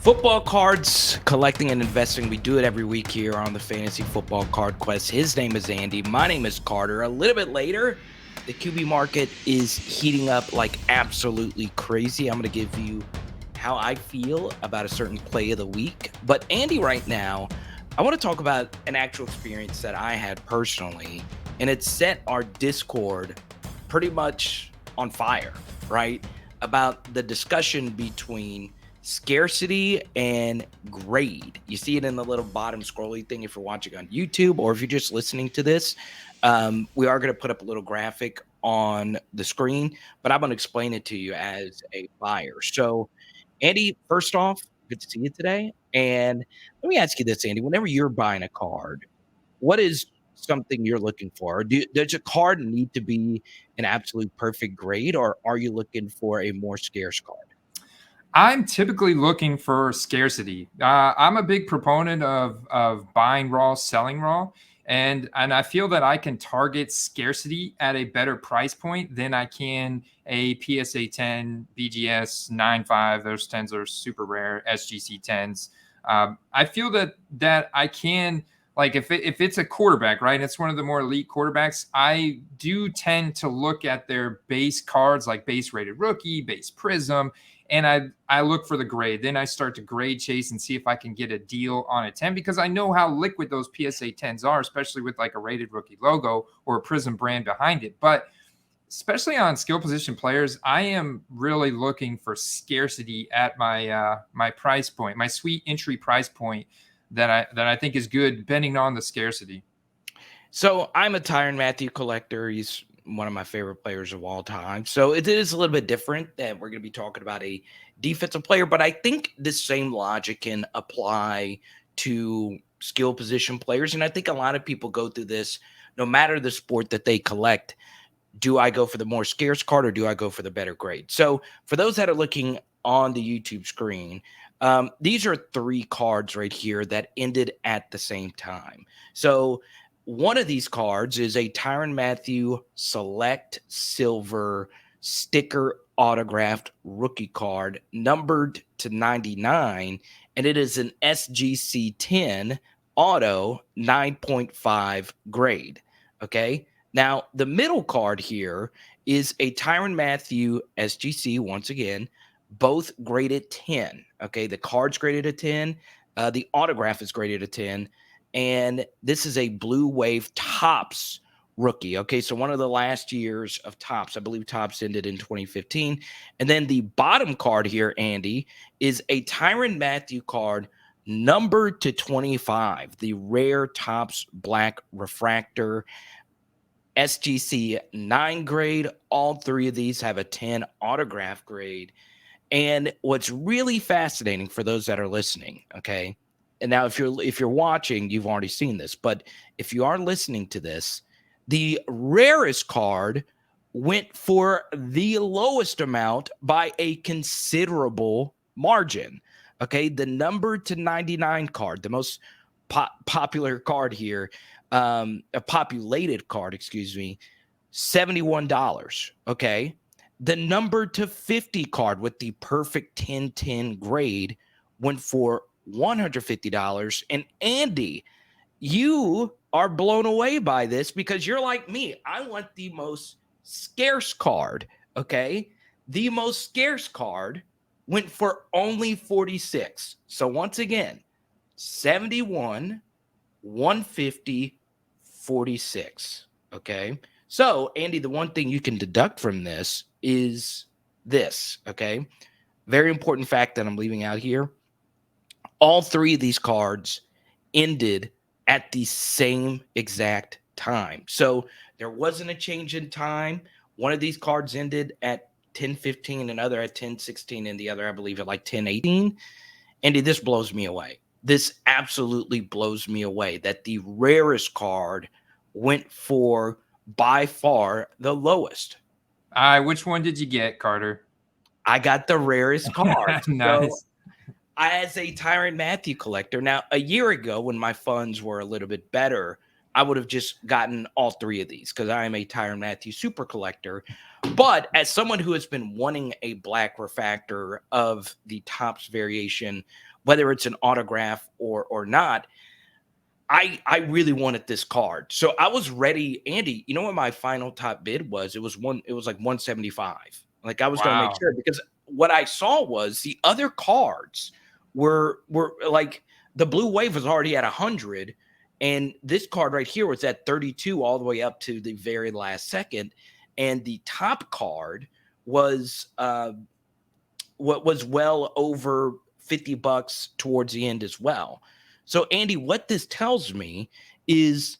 Football cards, collecting and investing. We do it every week here on the Fantasy Football Card Quest. His name is Andy. My name is Carter. A little bit later, the QB market is heating up like absolutely crazy. I'm going to give you how I feel about a certain play of the week. But Andy, right now, I want to talk about an actual experience that I had personally, and it set our Discord pretty much on fire, right? About the discussion between scarcity and grade. You see it in the little bottom scrolly thing if you're watching on YouTube, or if you're just listening to this. We are going to put up a little graphic on the screen, but I'm going to explain it to you as a buyer. So, Andy, first off, good to see you today. And let me ask you this, Andy. Whenever you're buying a card, what is something you're looking for? Does a card need to be an absolute perfect grade, or are you looking for a more scarce card? I'm typically looking for scarcity. I'm a big proponent of buying raw, selling raw, and I feel that I can target scarcity at a better price point than I can a PSA 10, BGS 9.5. Those 10s are super rare. SGC 10s. I feel that I can, like, if it's a quarterback, right? It's one of the more elite quarterbacks. I do tend to look at their base cards, like base rated rookie, base prism, and I look for the grade. Then I start to grade chase and see if I can get a deal on a 10, because I know how liquid those PSA 10s are, especially with like a rated rookie logo or a Prism brand behind it. But especially on skill position players, I am really looking for scarcity at my my price point, my sweet entry price point that I think is good, depending on the scarcity. So I'm a Tyrann Matthew collector. He's one of my favorite players of all time. So it is a little bit different that we're going to be talking about a defensive player, but I think the same logic can apply to skill position players. And I think a lot of people go through this no matter the sport that they collect. Do I go for the more scarce card, or do I go for the better grade? So for those that are looking on the YouTube screen, these are three cards right here that ended at the same time. So one of these cards is a Tyrann Matthew Select Silver sticker autographed rookie card, numbered to 99, and it is an SGC 10 auto 9.5 grade. Okay. Now, the middle card here is a Tyrann Matthew SGC, once again, both graded 10. Okay. The card's graded a 10. The autograph is graded a 10. And this is a Blue Wave Topps rookie. Okay, so one of the last years of Topps, I believe Topps ended in 2015. And then the bottom card here, Andy, is a Tyrann Matthew card numbered to 25, the rare Topps Black Refractor SGC 9 grade. All three of these have a 10 autograph grade. And what's really fascinating for those that are listening, okay, and now if you're watching, you've already seen this, but if you are listening to this, the rarest card went for the lowest amount by a considerable margin. Okay, the number to 99 card, the most popular card here, a populated card, excuse me, $71. Okay, the number to 50 card with the perfect 10-10 grade went for $150. And Andy, you are blown away by this because you're like me. I want the most scarce card. Okay. The most scarce card went for only 46. So once again, 71, 150, 46. Okay. So, Andy, the one thing you can deduct from this is this. Okay. Very important fact that I'm leaving out here. All three of these cards ended at the same exact time. So there wasn't a change in time. One of these cards ended at 10:15, another at 10:16, and the other, I believe, at like 10:18. Andy, this blows me away. This absolutely blows me away that the rarest card went for by far the lowest. Which one did you get, Carter? I got the rarest card. So Nice. as a Tyrann Matthew collector, now a year ago when my funds were a little bit better, I would have just gotten all three of these because I am a Tyrann Matthew super collector. But as someone who has been wanting a black refractor of the Topps variation, whether it's an autograph or not, I really wanted this card. So I was ready. Andy, you know what my final top bid was? It was like 175. Like I was gonna make Wow. sure, because what I saw was the other cards were like the blue wave was already at 100, and this card right here was at 32 all the way up to the very last second. And the top card was what was well over $50 towards the end as well. So, Andy, what this tells me is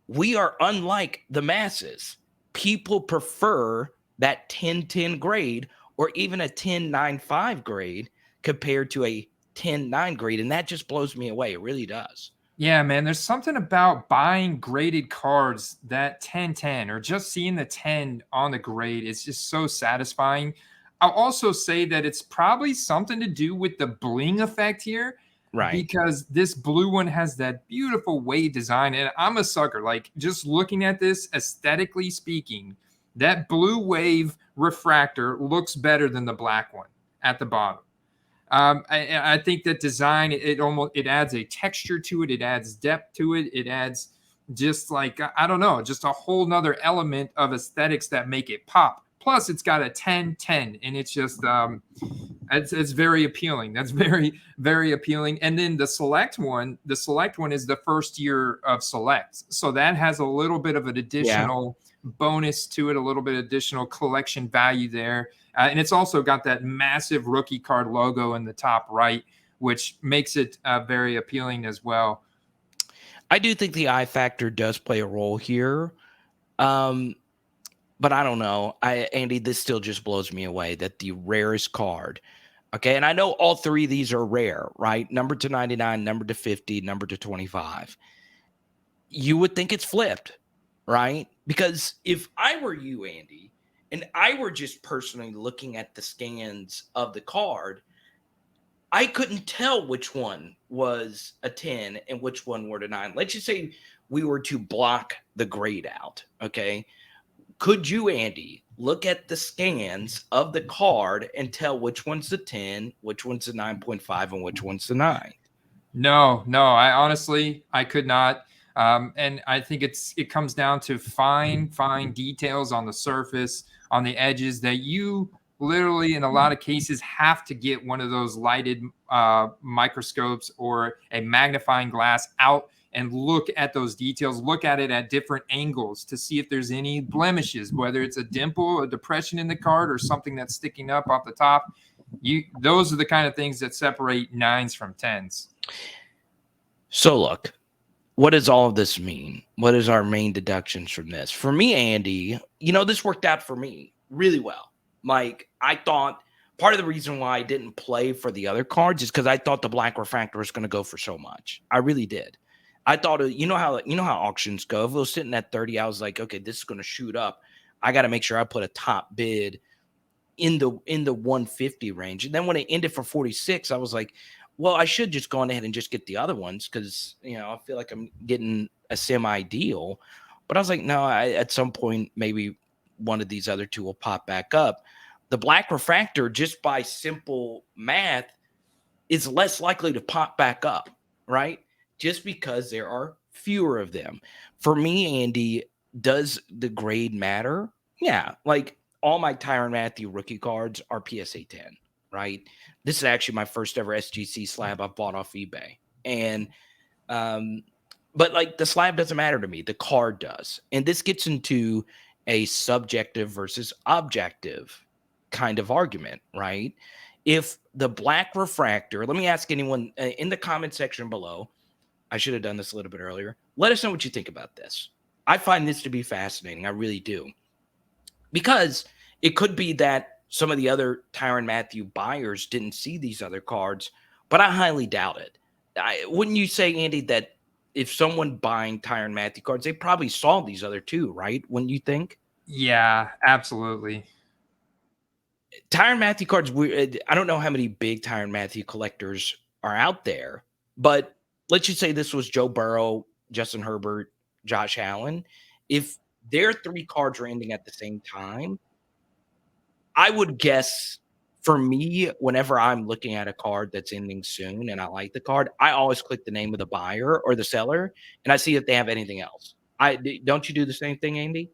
we are unlike the masses. People prefer that 10-10 grade or even a 10-9-5 grade compared to a 10-9 grade. And that just blows me away. It really does. Yeah, man, there's something about buying graded cards, that 10-10, or just seeing the 10 on the grade is just so satisfying. I'll also say that it's probably something to do with the bling effect here, Right. because this blue one has that beautiful wave design. And I'm a sucker. Like, just looking at this, aesthetically speaking, that blue wave refractor looks better than the black one at the bottom. I think that design, it adds a texture to it. It adds depth to it. It adds just like, I don't know, just a whole nother element of aesthetics that make it pop. Plus, it's got a 10-10, and it's just it's very appealing. That's very, very appealing. And then the select one is the first year of select, so that has a little bit of an additional bonus to it, a little bit additional collection value there. And it's also got that massive rookie card logo in the top right, which makes it very appealing as well. I do think the eye factor does play a role here. But I don't know. Andy, this still just blows me away that the rarest card. Okay. And I know all three of these are rare, right? Number to 99, number to 50, number to 25. You would think it's flipped, right? Because if I were you, Andy, and I were just personally looking at the scans of the card, I couldn't tell which one was a 10 and which one were a 9. Let's just say we were to block the grade out. Okay. Could you, Andy, look at the scans of the card and tell which one's the 10, which one's the 9.5, and which one's the 9? No, I honestly, I could not. And I think it comes down to fine details on the surface, on the edges, that you literally, in a lot of cases, have to get one of those lighted microscopes or a magnifying glass out and look at those details, look at it at different angles to see if there's any blemishes, whether it's a dimple, a depression in the card, or something that's sticking up off the top. Those are the kind of things that separate 9s from 10s. So look, what does all of this mean? What is our main deductions from this? For me, Andy, this worked out for me really well. Like, I thought part of the reason why I didn't play for the other cards is because I thought the black refractor was going to go for so much. I really did. I thought, how auctions go. If it was sitting at 30, I was like, okay, this is going to shoot up. I got to make sure I put a top bid in the 150 range. And then when it ended for 46, I was like, well, I should just go on ahead and just get the other ones because, I feel like I'm getting a semi deal. But I was like, no, at some point, maybe one of these other two will pop back up. The black refractor, just by simple math, is less likely to pop back up, right? Just because there are fewer of them. For me, Andy, does the grade matter? Yeah. Like, all my Tyrann Matthew rookie cards are PSA 10, right? This is actually my first ever SGC slab I've bought off eBay. And, but like, the slab doesn't matter to me. The card does. And this gets into a subjective versus objective kind of argument, right? If the black refractor, let me ask anyone in the comment section below. I should have done this a little bit earlier. Let us know what you think about this. I find this to be fascinating. I really do. Because it could be that some of the other Tyrann Matthew buyers didn't see these other cards, but I highly doubt it. Wouldn't you say, Andy, that if someone buying Tyrann Matthew cards, they probably saw these other two, right? Wouldn't you think? Yeah, absolutely. Tyrann Matthew cards, I don't know how many big Tyrann Matthew collectors are out there, but let's just say this was Joe Burrow, Justin Herbert, Josh Allen, if their 3 cards are ending at the same time, I would guess for me, whenever I'm looking at a card that's ending soon and I like the card, I always click the name of the buyer or the seller and I see if they have anything else. Don't you do the same thing, Andy?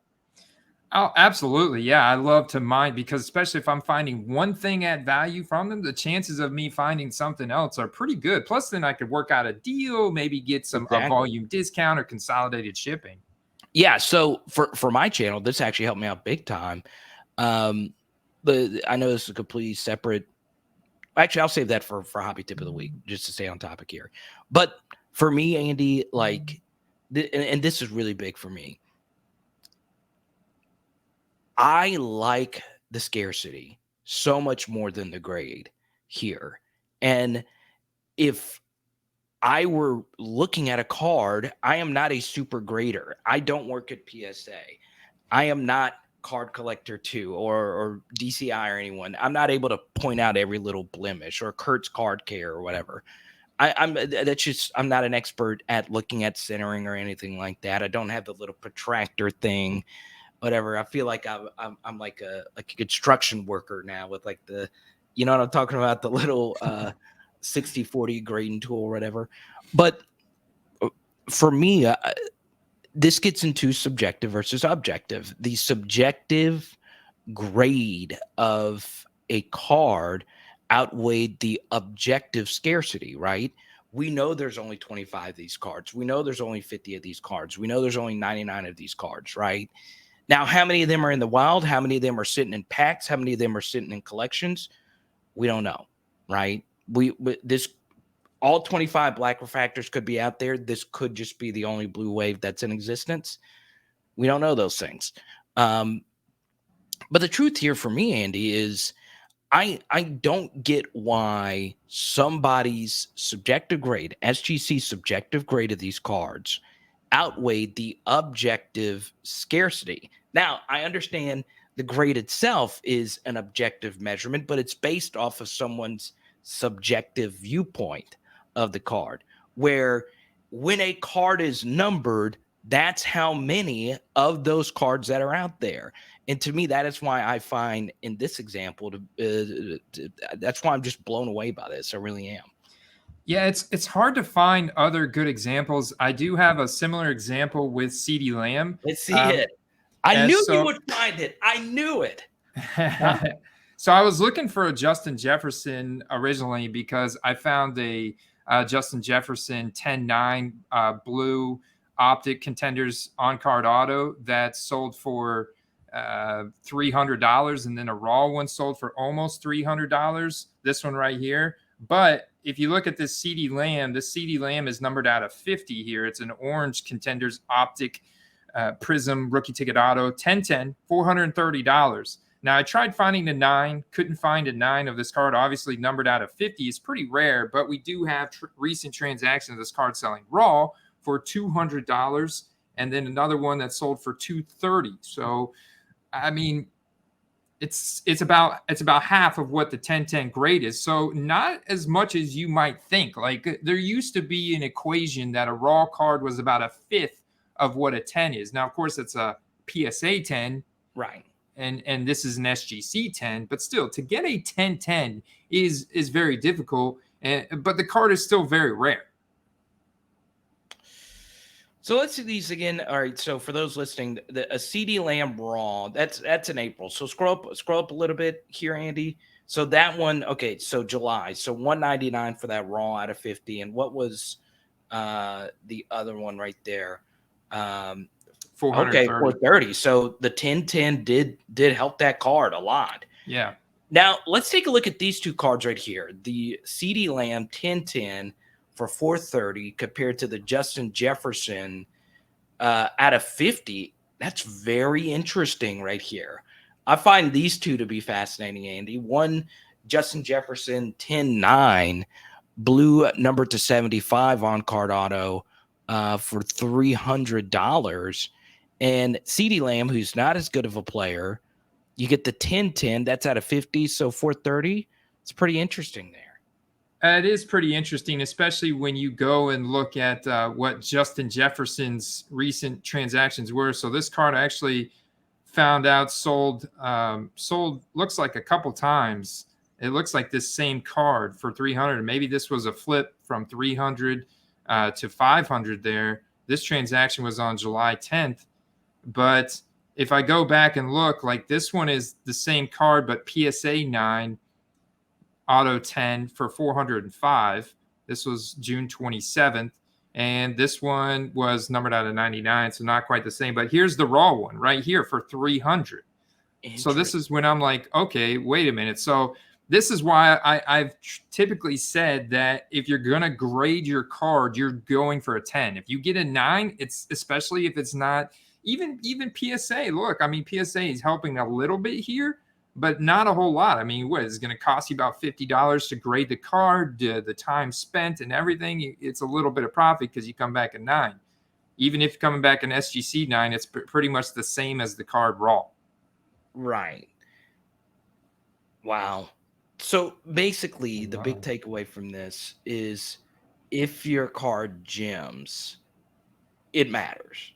Oh, absolutely. Yeah, I love to mine because especially if I'm finding one thing at value from them, the chances of me finding something else are pretty good. Plus, then I could work out a deal, maybe get a Exactly. volume discount or consolidated shipping. Yeah, so for my channel, this actually helped me out big time. Um, I know this is a completely separate. Actually, I'll save that for hobby tip of the week, just to stay on topic here. But for me, Andy, like, and this is really big for me. I like the scarcity so much more than the grade here. And if I were looking at a card, I am not a super grader. I don't work at PSA. I am not card collector 2 or DCI or anyone. I'm not able to point out every little blemish or Kurt's card care or whatever. I'm not an expert at looking at centering or anything like that. I don't have the little protractor thing, whatever. I feel like I'm like a construction worker now with like the, you know what I'm talking about, the little 60/40 grading tool or whatever. But for me, this gets into subjective versus objective. The subjective grade of a card outweighed the objective scarcity, right? We know there's only 25 of these cards. We know there's only 50 of these cards. We know there's only 99 of these cards, right? Now, how many of them are in the wild? How many of them are sitting in packs? How many of them are sitting in collections? We don't know, right? This all 25 black refractors could be out there. This could just be the only blue wave that's in existence. We don't know those things. But the truth here for me, Andy, is I don't get why somebody's subjective grade, SGC subjective grade of these cards, outweighed the objective scarcity. Now, I understand the grade itself is an objective measurement, but it's based off of someone's subjective viewpoint of the card, where when a card is numbered, that's how many of those cards that are out there. And to me, that is why I find in this example, that's why I'm just blown away by this. I really am. Yeah, it's hard to find other good examples. I do have a similar example with CD Lamb. Let's see it. I and knew you so- would find it. I knew it. So I was looking for a Justin Jefferson originally because I found a Justin Jefferson 10-9 blue optic contenders on card auto that sold for $300, and then a raw one sold for almost $300. This one right here. But if you look at this CD Lamb, this CD Lamb is numbered out of 50 here. It's an orange contenders optic prism rookie ticket auto 1010, $430. Now, I tried finding a 9, couldn't find a 9 of this card. Obviously, numbered out of 50 is pretty rare, but we do have recent transactions of this card selling raw for $200, and then another one that sold for $230. So, I mean, it's about half of what the 1010 grade is. So, not as much as you might think. Like, there used to be an equation that a raw card was about a fifth of what a 10 is. Now, of course, it's a PSA 10. Right. And this is an SGC 10, but still to get a 1010 is very difficult, but the card is still very rare. So let's see these again. All right. So for those listening, a CD Lamb raw, that's in April. So scroll up a little bit here, Andy. So that one, okay. So July, so 199 for that raw out of 50. And what was the other one right there? 430. Okay, 430. So the 1010 did help that card a lot. Yeah. Now let's take a look at these two cards right here. The CD Lamb 1010 for 430 compared to the Justin Jefferson out of 50. That's very interesting right here. I find these two to be fascinating, Andy. One, Justin Jefferson 10-9, blue number to 75 on card auto for $300. And CD Lamb, who's not as good of a player, you get the 10-10. That's out of 50, so 430. It's pretty interesting there. It is pretty interesting, especially when you go and look at what Justin Jefferson's recent transactions were. So this card actually found out sold looks like a couple times. It looks like this same card for 300. Maybe this was a flip from 300 to 500 there. This transaction was on July 10th. But if I go back and look, like this one is the same card, but PSA 9 auto 10 for 405. This was June 27th. And this one was numbered out of 99, so not quite the same. But here's the raw one right here for 300. So this is when I'm like, okay, wait a minute. So this is why I've typically said that if you're going to grade your card, you're going for a 10. If you get a 9, it's especially if it's not even PSA. Look, I mean, PSA is helping a little bit here, but not a whole lot. I mean, what is it going to cost you about $50 to grade the card, the time spent and everything? It's a little bit of profit because you come back at 9. Even if you're coming back an SGC 9, it's pretty much the same as the card raw. Right. Wow. So basically, the big takeaway from this is if your card gems, it matters.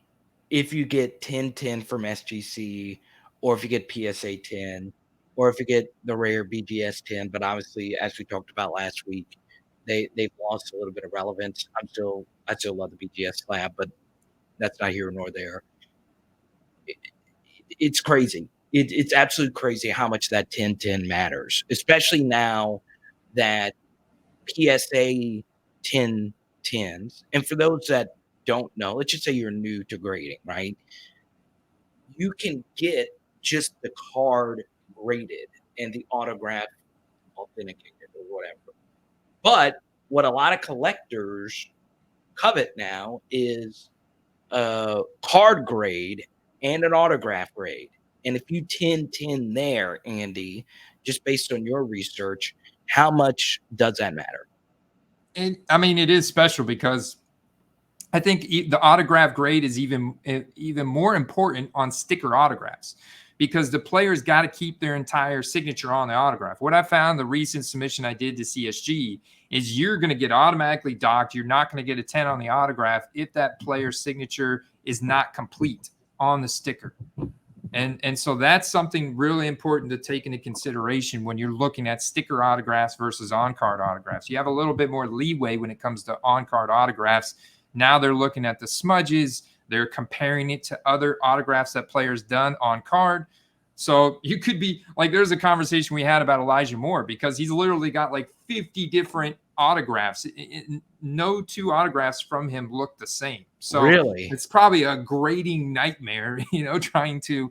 If you get 1010 from SGC, or if you get PSA 10, or if you get the rare BGS 10, but obviously, as we talked about last week, they've lost a little bit of relevance. I still love the BGS slab, but that's not here nor there. It's crazy. It's absolutely crazy how much that 1010 matters, especially now that PSA 1010s. And for those that don't know, let's just say you're new to grading, right? You can get just the card graded and the autograph authenticated or whatever. But what a lot of collectors covet now is a card grade and an autograph grade. And if you 1010 there, Andy, just based on your research, how much does that matter? And I mean, it is special because I think the autograph grade is even more important on sticker autographs because the players got to keep their entire signature on the autograph. What I found the recent submission I did to CSG is you're going to get automatically docked. You're not going to get a 10 on the autograph if that player's signature is not complete on the sticker. And so that's something really important to take into consideration when you're looking at sticker autographs versus on-card autographs. You have a little bit more leeway when it comes to on-card autographs. Now they're looking at the smudges. They're comparing it to other autographs that players done on card. So you could be like, there's a conversation we had about Elijah Moore because he's literally got like 50 different autographs. No two autographs from him look the same. So Really? it's probably a grading nightmare, trying to,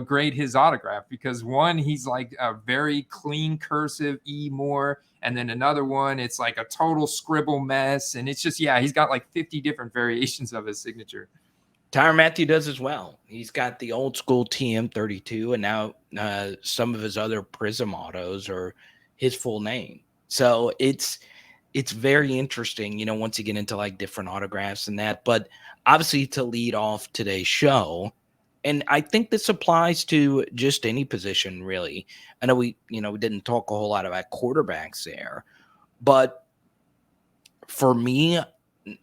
grade his autograph because one, he's like a very clean cursive E Moore. And then another one, it's like a total scribble mess. And it's just, he's got like 50 different variations of his signature. Tyrann Mathieu does as well. He's got the old school TM32, and now some of his other Prism autos are his full name. So it's very interesting, once you get into like different autographs and that. But obviously, to lead off today's show, and I think this applies to just any position, really. I know we didn't talk a whole lot about quarterbacks there, but for me,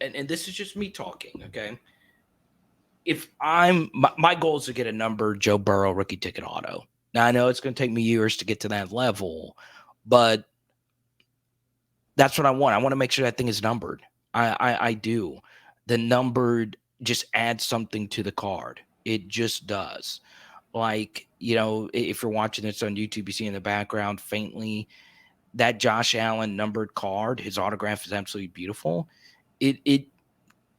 and this is just me talking, okay? If my goal is to get a numbered Joe Burrow rookie ticket auto. Now I know it's going to take me years to get to that level, but that's what I want. I want to make sure that thing is numbered. I do. The numbered just adds something to the card. It just does. Like, if you're watching this on YouTube, you see in the background faintly that Josh Allen numbered card. His autograph is absolutely beautiful.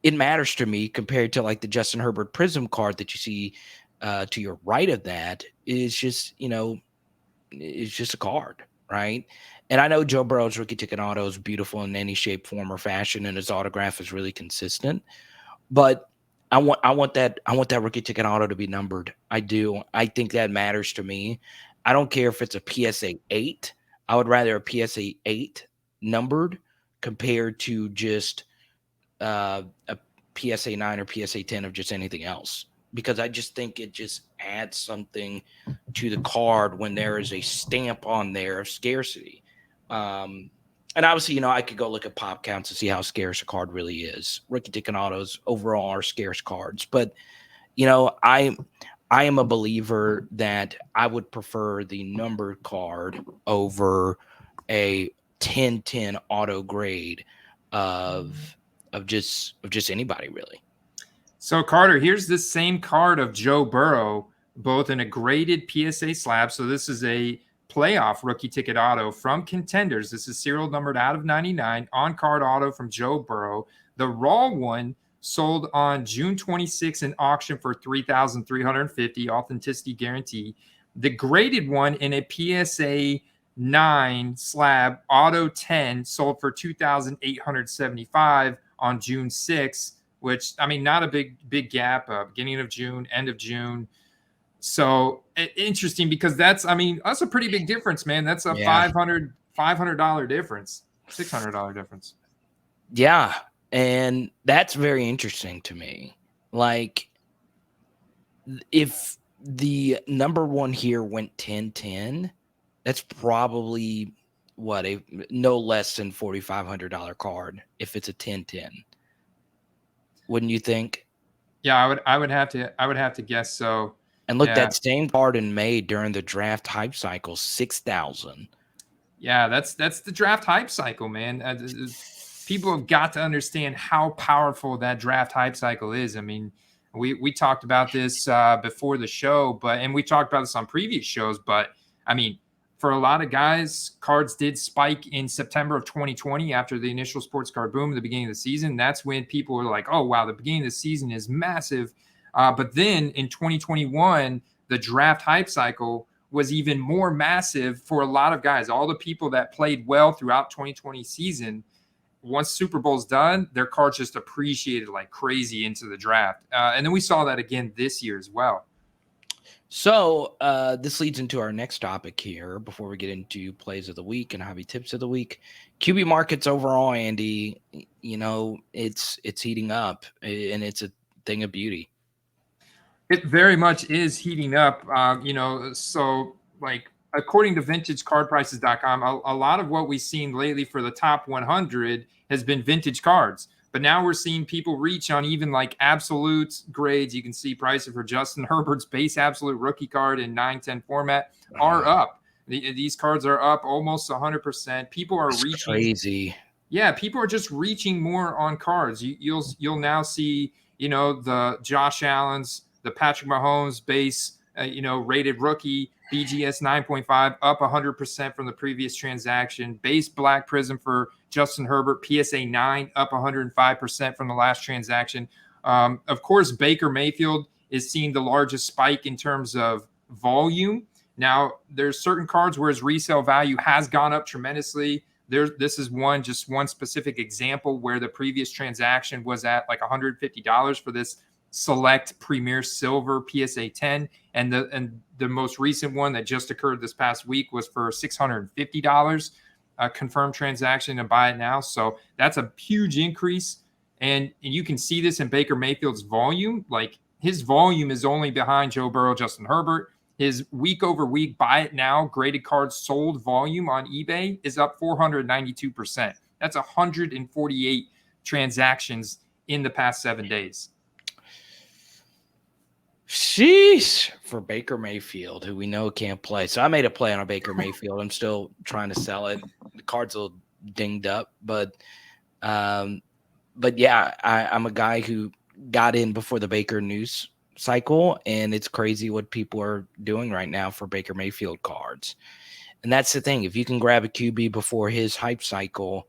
It matters to me compared to like the Justin Herbert Prism card that you see to your right of that is just, it's just a card, right? And I know Joe Burrow's rookie ticket auto is beautiful in any shape, form, or fashion, and his autograph is really consistent. But I want that rookie ticket auto to be numbered. I do. I think that matters to me. I don't care if it's a PSA 8. I would rather a PSA 8 numbered compared to just a PSA 9 or PSA 10 of just anything else, because I just think it just adds something to the card when there is a stamp on there of scarcity. And And obviously, I could go look at pop counts to see how scarce a card really is. Rookie ticket autos overall are scarce cards, but I am a believer that I would prefer the numbered card over a 10-10 auto grade of just anybody really. So Carter, here's this same card of Joe Burrow, both in a graded PSA slab. So this is a playoff rookie ticket auto from Contenders. This is serial numbered out of 99 on card auto from Joe Burrow. The raw one sold on June 26 in auction for $3,350, authenticity guarantee. The graded one in a PSA 9 slab auto 10 sold for $2,875 on June 6th, which, I mean, not a big gap, beginning of June, end of June. So interesting, because that's a pretty big difference, man. That's a $500 difference, $600 difference. Yeah. And that's very interesting to me. Like, if the number one here went 10-10, that's probably no less than $4,500 card if it's a 10-10. Wouldn't you think? Yeah, I would have to guess so. And look, that same card in May during the draft hype cycle, 6,000. Yeah, that's the draft hype cycle, man. People have got to understand how powerful that draft hype cycle is. I mean, we talked about this before the show, and we talked about this on previous shows. But I mean, for a lot of guys, cards did spike in September of 2020 after the initial sports card boom at the beginning of the season. That's when people were like, "Oh wow, the beginning of the season is massive." But then in 2021, the draft hype cycle was even more massive for a lot of guys. All the people that played well throughout 2020 season, once Super Bowl's done, their cards just appreciated like crazy into the draft. And then we saw that again this year as well. So this leads into our next topic here before we get into plays of the week and hobby tips of the week. QB markets overall, Andy, it's heating up, and it's a thing of beauty. It very much is heating up. So like according to vintagecardprices.com, a lot of what we've seen lately for the top 100 has been vintage cards. But now we're seeing people reach on even like absolute grades. You can see prices for Justin Herbert's base absolute rookie card in 9-10 format are up. These cards are up almost 100%. People are reaching crazy. Yeah, people are just reaching more on cards. You'll now see, the Josh Allen's, the Patrick Mahomes base, rated rookie BGS 9.5 up 100% from the previous transaction. Base Black Prism for Justin Herbert PSA 9 up 105% from the last transaction. Of course, Baker Mayfield is seeing the largest spike in terms of volume. Now, there's certain cards where his resale value has gone up tremendously. This is one specific example where the previous transaction was at like $150 for this select Premier Silver PSA 10, and the most recent one that just occurred this past week was for $650, a confirmed transaction, and buy it now. So that's a huge increase, and you can see this in Baker Mayfield's volume. Like, his volume is only behind Joe Burrow, Justin Herbert. His week over week buy it now graded cards sold volume on eBay is up 492%. That's 148 transactions in the past 7 days. Sheesh, for Baker Mayfield, who we know can't play. So I made a play on a Baker Mayfield. I'm still trying to sell it. The card's a little dinged up, but yeah, I'm a guy who got in before the Baker news cycle, and it's crazy what people are doing right now for Baker Mayfield cards. And that's the thing. If you can grab a QB before his hype cycle,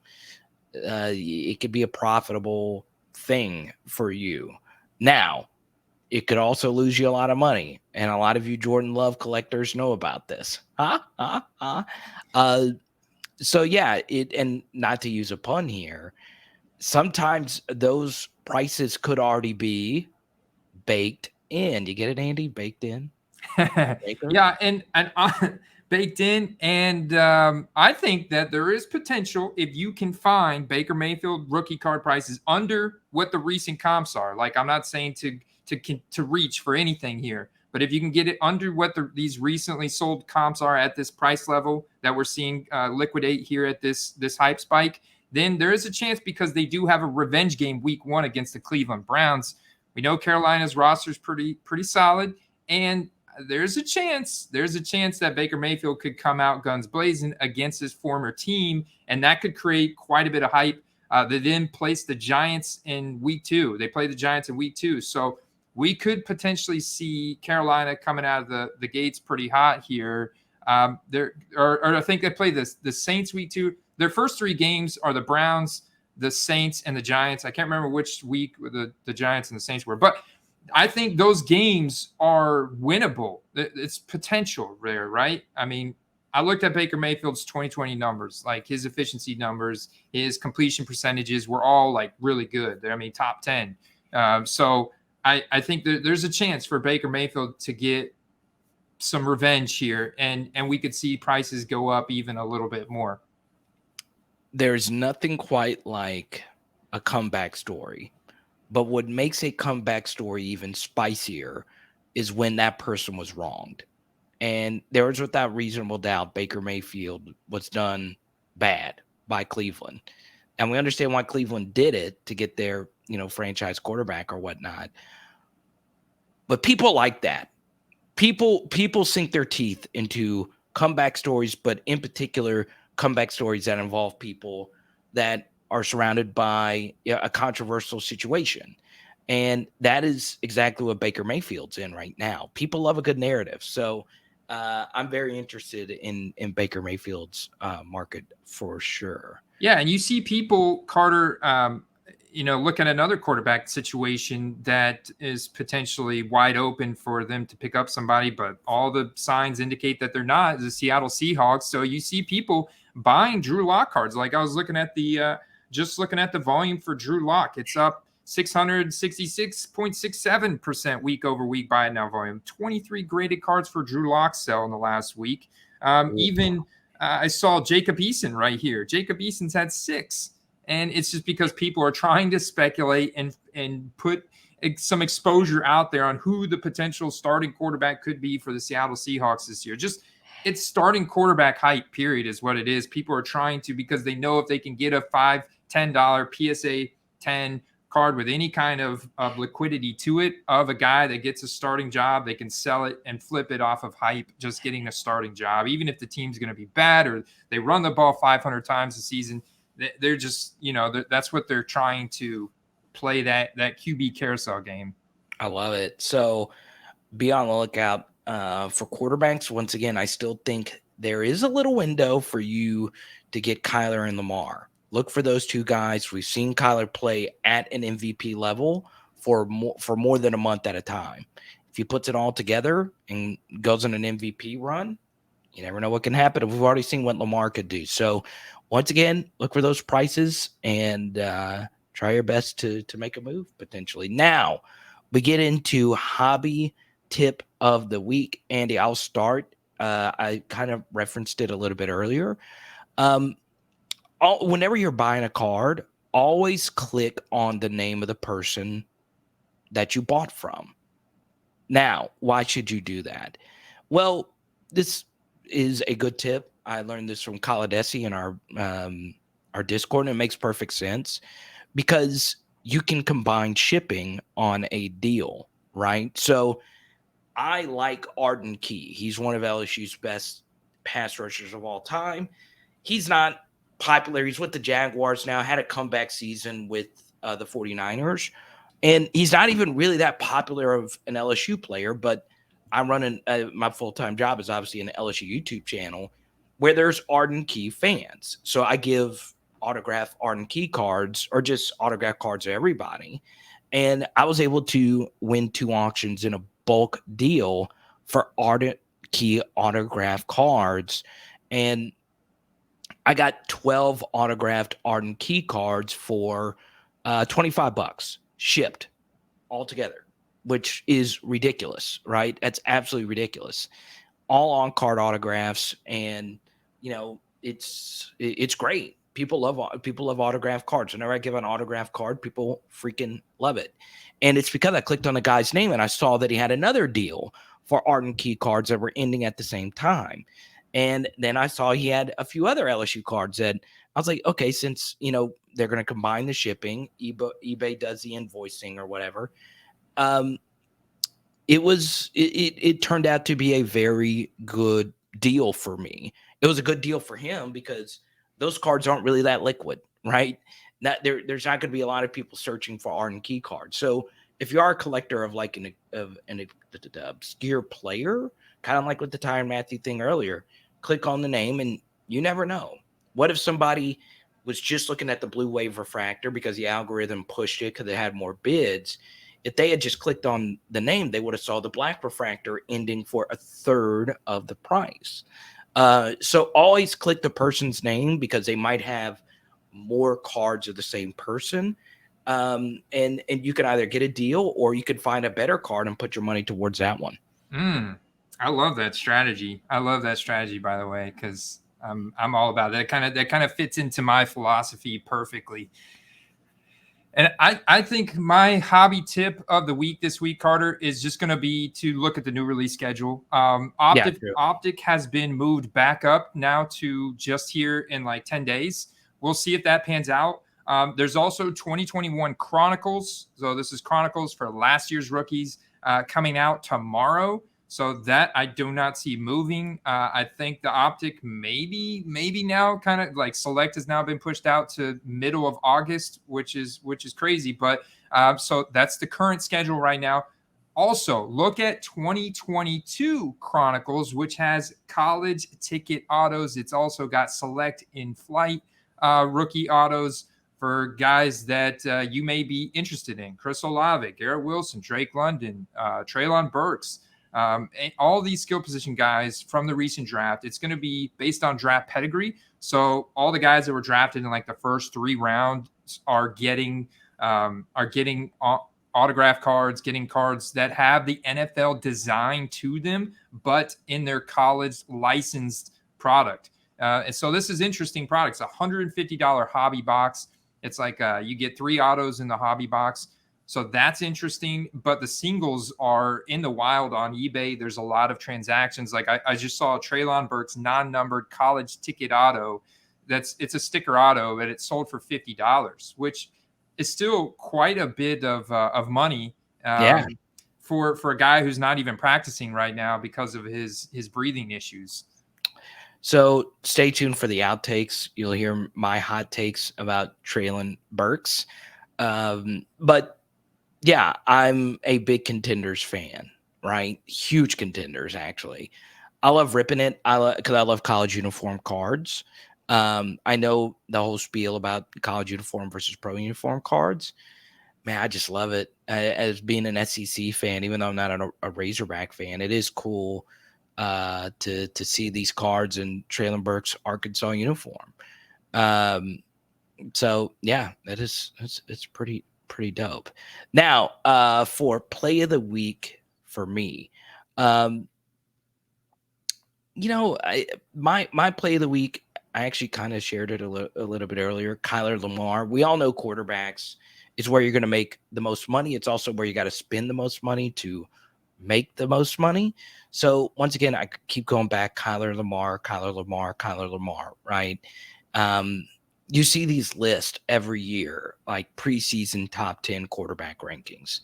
it could be a profitable thing for you. Now, it could also lose you a lot of money. And a lot of you Jordan Love collectors know about this. So yeah, and not to use a pun here, sometimes those prices could already be baked in. You get it, Andy? Baked in? Yeah, and baked in. And I think that there is potential if you can find Baker Mayfield rookie card prices under what the recent comps are. Like, I'm not saying to reach for anything here, But if you can get it under what these recently sold comps are at this price level that we're seeing liquidate here at this hype spike, then there is a chance, because they do have a revenge game week 1 against the Cleveland Browns. We know Carolina's roster is pretty solid, and there's a chance that Baker Mayfield could come out guns blazing against his former team, and that could create quite a bit of hype. They then placed the Giants in week 2. They play the Giants in week 2. So we could potentially see Carolina coming out of the gates pretty hot here. I think they play the Saints week 2. Their first 3 games are the Browns, the Saints, and the Giants. I can't remember which week the Giants and the Saints were, but I think those games are winnable. It's potential there, right? I mean, I looked at Baker Mayfield's 2020 numbers, like his efficiency numbers, his completion percentages were all like really good. I mean, top 10. So I think that there's a chance for Baker Mayfield to get some revenge here, and we could see prices go up even a little bit more. There's nothing quite like a comeback story. But what makes a comeback story even spicier is when that person was wronged. And there was, without reasonable doubt, Baker Mayfield was done bad by Cleveland. And we understand why Cleveland did it, to get their, franchise quarterback or whatnot. But people like that. People sink their teeth into comeback stories, but in particular, comeback stories that involve people that are surrounded by a controversial situation. And that is exactly what Baker Mayfield's in right now. People love a good narrative. So I'm very interested in Baker Mayfield's market for sure. Yeah, and you see people, Carter, look at another quarterback situation that is potentially wide open for them to pick up somebody, but all the signs indicate that they're not, the Seattle Seahawks. So you see people buying Drew Lock cards. Like I was looking at the volume for Drew Lock. It's up 666.67% week over week buy it now volume. 23 graded cards for Drew Lock sell in the last week. I saw Jacob Eason right here. Jacob Eason's had 6. And it's just because people are trying to speculate and put some exposure out there on who the potential starting quarterback could be for the Seattle Seahawks this year. Just it's starting quarterback hype, period, is what it is. People are trying to, because they know if they can get a $5, $10 PSA 10 card with any kind of liquidity to it, of a guy that gets a starting job, they can sell it and flip it off of hype, just getting a starting job. Even if the team's going to be bad or they run the ball 500 times a season, they're just, that's what they're trying to play, that QB carousel game. I love it. So be on the lookout for quarterbacks. Once again, I still think there is a little window for you to get Kyler and Lamar. Look for those two guys. We've seen Kyler play at an MVP level for more than a month at a time. If he puts it all together and goes on an MVP run, you never know what can happen. We've already seen what Lamar could do. So once again, look for those prices and try your best to make a move potentially. Now we get into hobby tip of the week. Andy, I'll start. I kind of referenced it a little bit earlier. Whenever you're buying a card, always click on the name of the person that you bought from. Now, why should you do that? Well, this is a good tip. I learned this from Kaladesi in our Discord, and it makes perfect sense because you can combine shipping on a deal, right? So I like Arden Key. He's one of LSU's best pass rushers of all time. He's not popular. He's with the Jaguars now, had a comeback season with the 49ers. And he's not even really that popular of an LSU player, but I'm running my full-time job is obviously an LSU YouTube channel where there's Arden Key fans. So I give autograph Arden Key cards or just autograph cards to everybody. And I was able to win 2 auctions in a bulk deal for Arden Key autograph cards. And I got 12 autographed Arden Key cards for $25 shipped altogether, which is ridiculous, right? That's absolutely ridiculous. All on card autographs, and it's great. People love autograph cards. Whenever I give an autograph card, people freaking love it. And it's because I clicked on the guy's name and I saw that he had another deal for Arden key cards that were ending at the same time. And then I saw he had a few other LSU cards that I was like, okay, since they're going to combine the shipping, eBay does the invoicing or whatever. It turned out to be a very good deal for me. It was a good deal for him because those cards aren't really that liquid, right? There's not going to be a lot of people searching for Arden key cards. So if you are a collector of like an obscure player, kind of like with the Tyron Matthew thing earlier, click on the name and you never know. What if somebody was just looking at the blue wave refractor because the algorithm pushed it because it had more bids? If they had just clicked on the name, they would have saw the black refractor ending for a third of the price. So always click the person's name because they might have more cards of the same person. And you can either get a deal or you could find a better card and put your money towards that one. I love that strategy. I love that strategy, by the way, because I'm all about that. That kind of fits into my philosophy perfectly. And I think my hobby tip of the week this week, Carter, is just going to be to look at the new release schedule. Optic has been moved back up now to just here in like 10 days. We'll see if that pans out. There's also 2021 Chronicles. So this is Chronicles for last year's rookies coming out tomorrow. So that I do not see moving. I think the Optic maybe now kind of like Select has now been pushed out to middle of August, which is crazy. But so that's the current schedule right now. Also, look at 2022 Chronicles, which has college ticket autos. It's also got Select in flight rookie autos for guys that you may be interested in. Chris Olave, Garrett Wilson, Drake London, Treylon Burks. All these skill position guys from the recent draft. It's going to be based on draft pedigree. So all the guys that were drafted in like the first 3 rounds are getting autograph cards, getting cards that have the NFL design to them, but in their college licensed product. And so this is interesting product. It's $150 hobby box. It's like you get 3 autos in the hobby box. So that's interesting, but the singles are in the wild on eBay. There's a lot of transactions. Like I just saw Treylon Burks non-numbered college ticket auto. It's a sticker auto, but it sold for $50, which is still quite a bit of money for a guy who's not even practicing right now because of his breathing issues. So stay tuned for the outtakes. You'll hear my hot takes about Treylon Burks. But yeah, I'm a big Contenders fan, right? Huge Contenders, actually. I love ripping it. Because I love college uniform cards. I know the whole spiel about college uniform versus pro uniform cards. Man, I just love it. As being an SEC fan, even though I'm not a Razorback fan, it is cool to see these cards in Treylon Burks' Arkansas uniform. So yeah, it's pretty dope. Now, for play of the week for me, my play of the week, I actually kind of shared it a little bit earlier. Kyler Lamar. We all know quarterbacks is where you're going to make the most money. It's also where you got to spend the most money to make the most money. So once again, I keep going back. Kyler Lamar, right? You see these lists every year, like preseason top 10 quarterback rankings.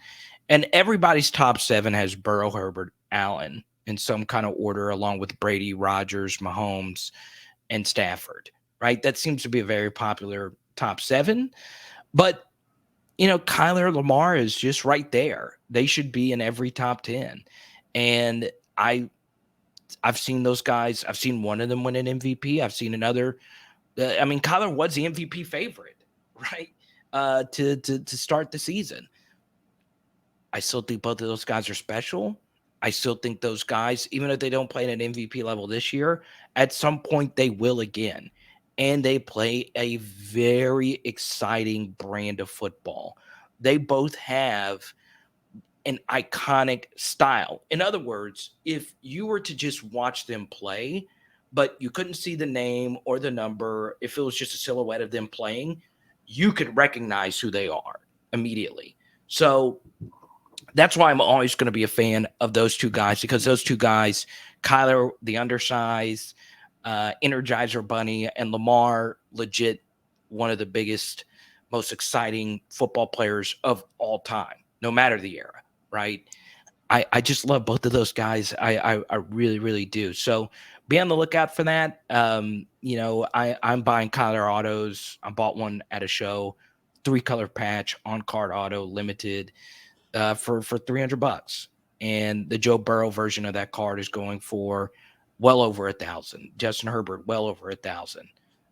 And everybody's top 7 has Burrow, Herbert, Allen in some kind of order, along with Brady, Rodgers, Mahomes, and Stafford, right? That seems to be a very popular top 7. But, Kyler Lamar is just right there. They should be in every top 10. And I've seen those guys. I've seen one of them win an MVP. I've seen another. Kyler was the MVP favorite, right? To start the season. I still think both of those guys are special. I still think those guys, even if they don't play at an MVP level this year, at some point they will again. And they play a very exciting brand of football. They both have an iconic style. In other words, if you were to just watch them play, but you couldn't see the name or the number, if it was just a silhouette of them playing, you could recognize who they are immediately. So That's why I'm always going to be a fan of those two guys, because those two guys, Kyler, the undersized, Energizer Bunny, and Lamar, legit one of the biggest, most exciting football players of all time, no matter the era, right? I just love both of those guys. I really, really do. So be on the lookout for that. I'm buying Kyler autos. I bought one at a show, 3-color patch on card auto limited for $300, and the Joe Burrow version of that card is going for well over 1,000. Justin Herbert well over 1,000.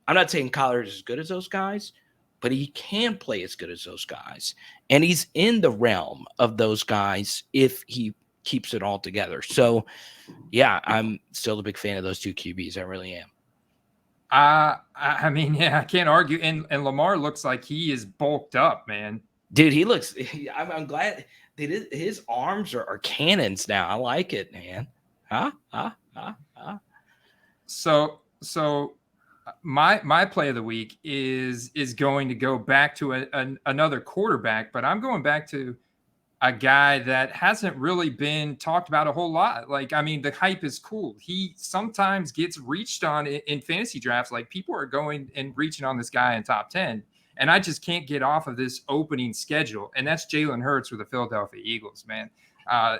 I'm not saying Kyler is as good as those guys, but he can play as good as those guys, and he's in the realm of those guys if he keeps it all together. So, yeah, I'm still a big fan of those two QBs. I really am. I mean, yeah, I can't argue. And Lamar looks like he is bulked up, man. Dude, he looks. I'm glad that his arms are cannons now. I like it, man. So my play of the week is going to go back to another quarterback, but I'm going back to a guy that hasn't really been talked about a whole lot. Like, I mean, the hype is cool. He sometimes gets reached on in fantasy drafts. Like, people are going and reaching on this guy in top 10. And I just can't get off of this opening schedule. And that's Jalen Hurts with the Philadelphia Eagles, man.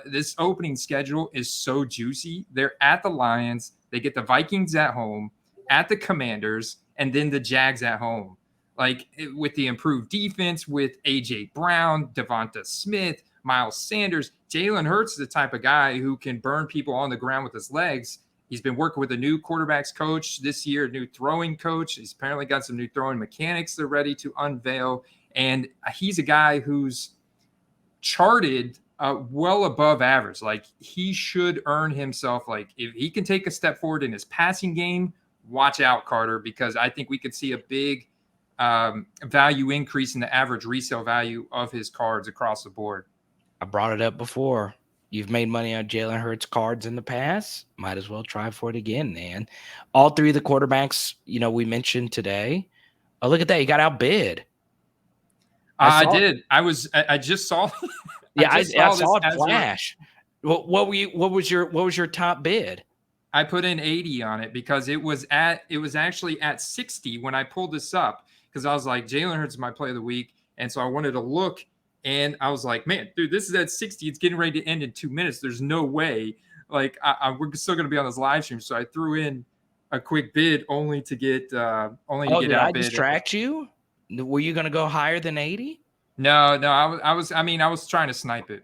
This opening schedule is so juicy. They're at the Lions. They get the Vikings at home, at the Commanders, and then the Jags at home. Like, with the improved defense, with A.J. Brown, Devonta Smith, Miles Sanders, Jalen Hurts is the type of guy who can burn people on the ground with his legs. He's been working with a new quarterbacks coach this year, a new throwing coach. He's apparently got some new throwing mechanics they're ready to unveil. And he's a guy who's charted well above average. Like, he should earn himself. Like, if he can take a step forward in his passing game, watch out, Carter, because I think we could see a big value increase in the average resale value of his cards across the board. I brought it up before. You've made money on Jalen Hurts cards in the past. Might as well try for it again, man. All three of the quarterbacks, we mentioned today. Oh, look at that. You got outbid. I did. I just saw. I saw it flash. What was your top bid? I put in 80 on it because it was actually at 60 when I pulled this up, because I was like, Jalen Hurts is my play of the week. And so I wanted to look, and I was like, man, dude, this is at 60. It's getting ready to end in 2 minutes. There's no way. Like, we're still going to be on this live stream. So I threw in a quick bid only to get outbid. I distract you? Were you going to go higher than 80? No, I was trying to snipe it.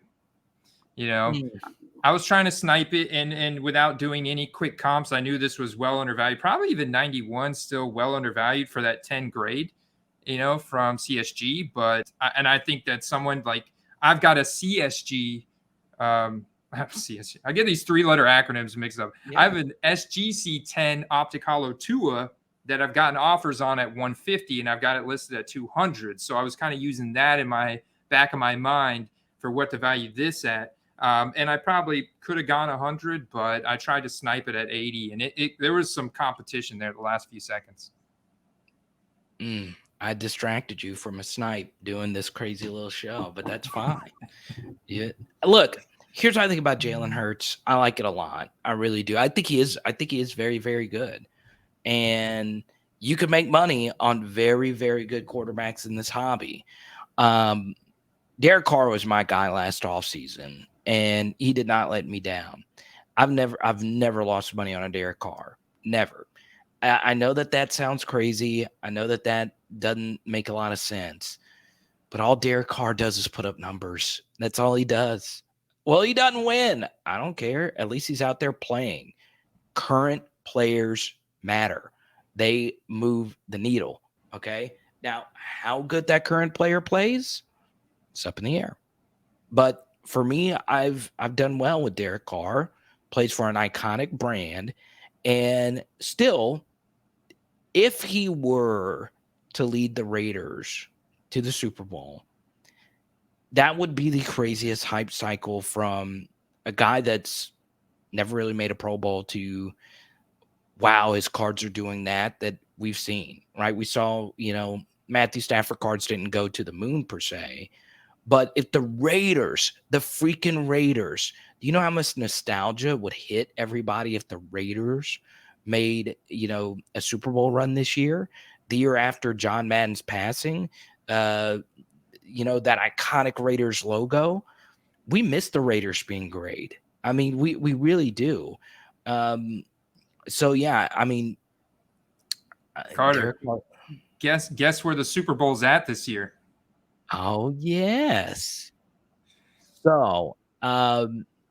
I was trying to snipe it, and without doing any quick comps, I knew this was well undervalued. Probably even 91 still well undervalued for that 10 grade, from CSG. But I think that someone like, I've got a CSG, CSG. I get these 3-letter acronyms mixed up. Yeah. I have an SGC 10 Optic Holo Tua that I've gotten offers on at 150, and I've got it listed at 200. So I was kind of using that in my back of my mind for what to value this at. And I probably could have gone 100, but I tried to snipe it at 80, and there was some competition there the last few seconds. I distracted you from a snipe doing this crazy little show, but that's fine. Yeah. Look, here's what I think about Jalen Hurts. I like it a lot. I really do. I think he is very, very good. And you could make money on very, very good quarterbacks in this hobby. Derek Carr was my guy last offseason, and he did not let me down. I've never lost money on a Derek Carr. Never. I know that sounds crazy. I know that doesn't make a lot of sense. But all Derek Carr does is put up numbers. That's all he does. Well, he doesn't win. I don't care. At least he's out there playing. Current players matter. They move the needle. Okay? Now, how good that current player plays, it's up in the air. But for me, I've done well with Derek Carr. Plays for an iconic brand. And still, if he were to lead the Raiders to the Super Bowl, that would be the craziest hype cycle from a guy that's never really made a Pro Bowl to, wow, his cards are doing that we've seen, right? We saw, Matthew Stafford cards didn't go to the moon per se, But if the Raiders, the freaking Raiders, do you know how much nostalgia would hit everybody if the Raiders made, a Super Bowl run this year, the year after John Madden's passing? Uh, that iconic Raiders logo. We miss the Raiders being great. I mean, we really do. Um, so yeah, I mean, Carter, Derek. guess where the Super Bowl's at this year? Oh yes. So,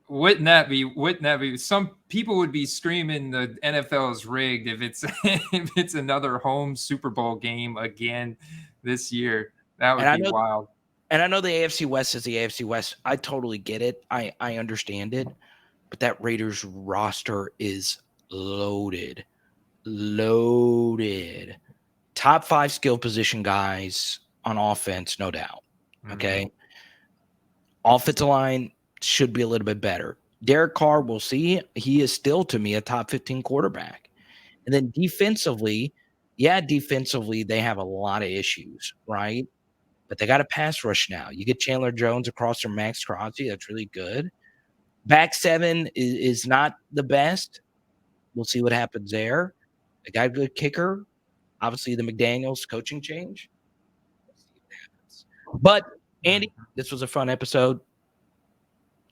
Wouldn't that be? Wouldn't that be? Some people would be screaming the NFL is rigged if it's if it's another home Super Bowl game again this year. That and would I be know, wild. and I know the AFC West is the AFC West. I totally get it. I understand it, but that Raiders roster is loaded, loaded. Top 5 skill position guys on offense, no doubt. Okay. Offensive line should be a little bit better. Derek Carr, we'll see. He is still, to me, a top 15 quarterback. And then defensively, defensively, they have a lot of issues, right? But they got a pass rush now. You get Chandler Jones across from Max Crosby. That's really good. Back seven is not the best. We'll see what happens there. They got a good kicker. Obviously, the McDaniels coaching change. We'll see what happens. But, Andy, this was a fun episode.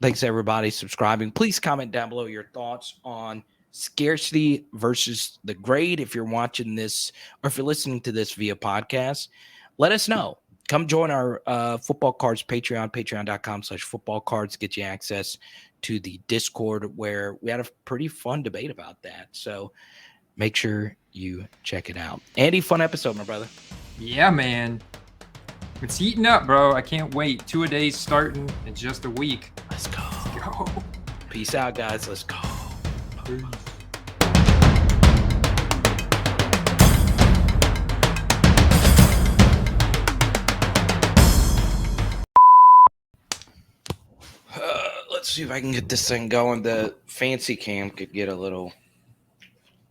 Thanks, everybody, subscribing. Please comment down below your thoughts on Scarcity versus the grade. If you're watching this or if you're listening to this via podcast, let us know. Come join our Football Cards Patreon, patreon.com/football cards. Get you access to the Discord where we had a pretty fun debate about that. So make sure you check it out. Andy, fun episode, my brother. Yeah, man. It's heating up, bro. I can't wait. 2-a-days starting in just a week. Let's go. Let's go. Peace out, guys. Let's go. Peace. Let's see if I can get this thing going. The fancy cam could get a little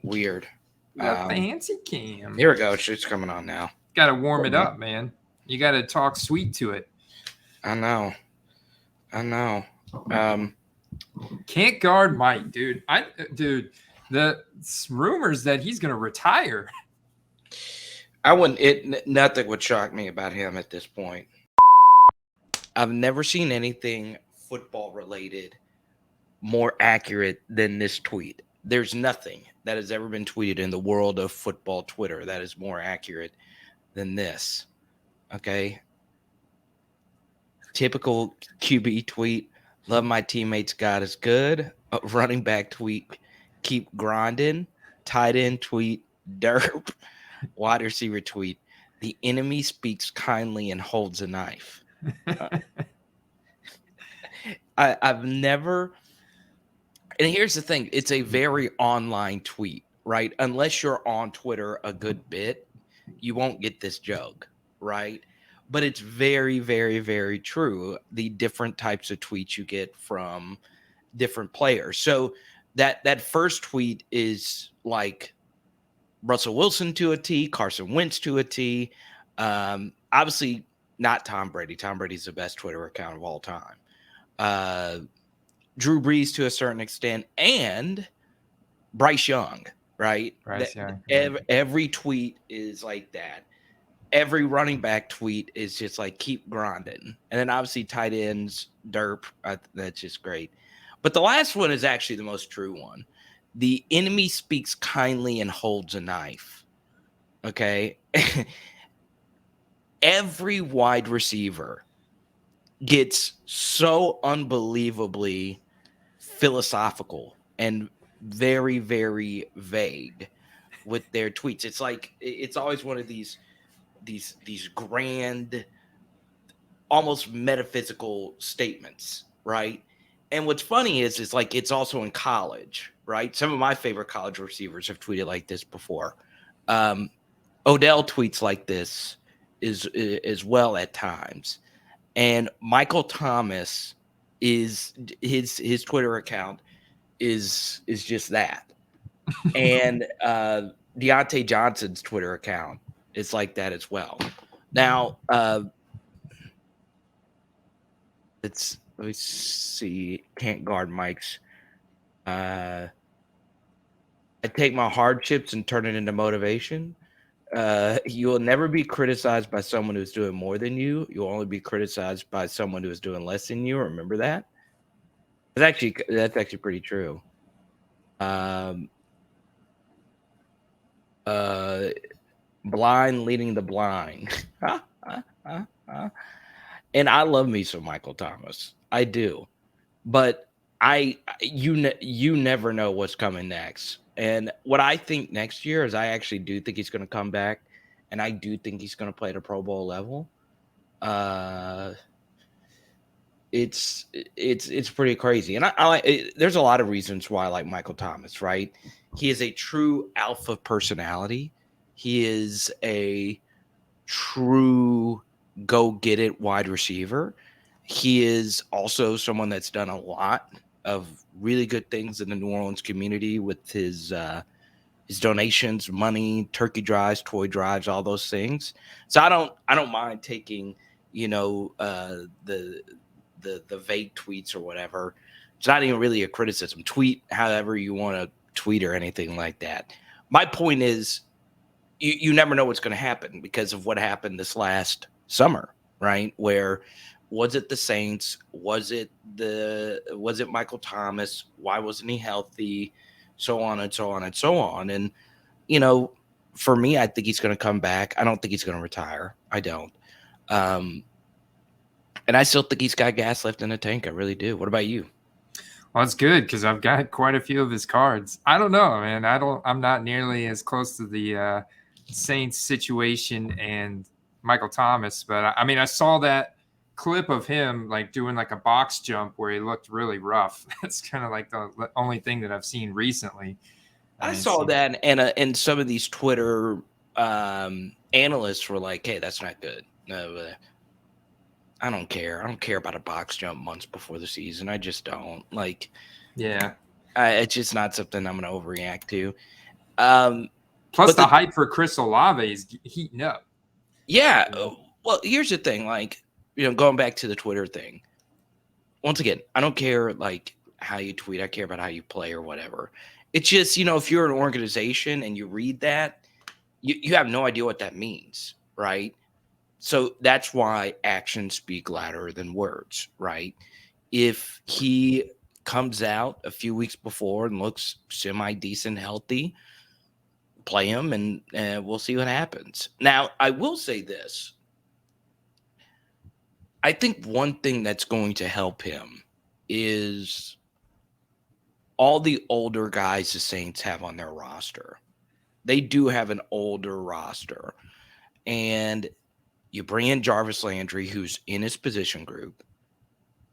weird. Fancy cam. Here we go. It's coming on now. Got to warm it up, man. You got to talk sweet to it. I know. Can't guard Mike, dude. The rumors that he's going to retire. I wouldn't. Nothing would shock me about him at this point. I've never seen anything football related more accurate than this tweet. There's nothing that has ever been tweeted in the world of football Twitter that is more accurate than this. Okay. Typical QB tweet. Love my teammates. God is good. Running back tweet. Keep grinding. Tight end tweet. Derp. Wide receiver tweet. The enemy speaks kindly and holds a knife. I've never. And here's the thing. It's a very online tweet, right? Unless you're on Twitter a good bit, you won't get this joke, right? But it's very, very, very true. The different types of tweets you get from different players. So that first tweet is like Russell Wilson to a T, Carson Wentz to a T. Obviously not Tom Brady. Tom Brady's the best Twitter account of all time. Drew Brees to a certain extent, and Bryce Young, right? Bryce Young. Every tweet is like that. Every running back tweet is just like keep grinding. And then obviously tight ends, derp. That's just great. But the last one is actually the most true one. The enemy speaks kindly and holds a knife. Okay. Every wide receiver gets so unbelievably philosophical and very, very vague with their tweets. It's like it's always one of these grand, almost metaphysical statements, right? And what's funny is like it's also in college, right? Some of my favorite college receivers have tweeted like this before. Odell tweets like this as well at times. And Michael Thomas is his Twitter account is just that. And Deontay Johnson's Twitter account is like that as well. Now, Let me see. Can't guard Mike's. I take my hardships and turn it into motivation. You will never be criticized by someone who's doing more than you. You'll only be criticized by someone who is doing less than you. Remember that? That's actually pretty true. Um, uh, blind leading the blind. And I love me some Michael Thomas. I do. But you never know what's coming next. And what I think next year is I actually do think he's going to come back, and I do think he's going to play at a Pro Bowl level. Uh, it's pretty crazy, and I like. There's a lot of reasons why I like Michael Thomas. Right, he is a true alpha personality. He is a true go get it wide receiver. He is also someone that's done a lot of really good things in the New Orleans community with his donations, money, turkey drives, toy drives, all those things. So I don't mind taking, the vague tweets or whatever. It's not even really a criticism. Tweet however you want to tweet or anything like that. My point is you never know what's going to happen because of what happened this last summer, right? Where was it the Saints? Was it Michael Thomas? Why wasn't he healthy? So on and so on and so on. And you know, for me, I think he's going to come back. I don't think he's going to retire. I don't. Um, and I still think he's got gas left in the tank. I really do. What about you? Well, it's good because I've got quite a few of his cards. I don't know, man. I'm not nearly as close to the Saints situation and Michael Thomas, but I mean, I saw that clip of him like doing like a box jump where he looked really rough. That's kind of like the only thing that I've seen recently. I And saw that, and some of these Twitter analysts were like, "Hey, that's not good." No, I don't care. I don't care about a box jump months before the season. I just don't like. yeah. It's just not something I'm going to overreact to. Um, Plus, but the hype for Chris Olave is heating up. yeah. Well, here's the thing. Like, going back to the Twitter thing. Once again, I don't care like how you tweet. I care about how you play or whatever. It's just if you're an organization and you read that, you have no idea what that means, right? So that's why actions speak louder than words, right? If he comes out a few weeks before and looks semi decent, healthy, play him and we'll see what happens. Now, I will say this. I think one thing that's going to help him is all the older guys the Saints have on their roster. They do have an older roster. And you bring in Jarvis Landry, who's in his position group.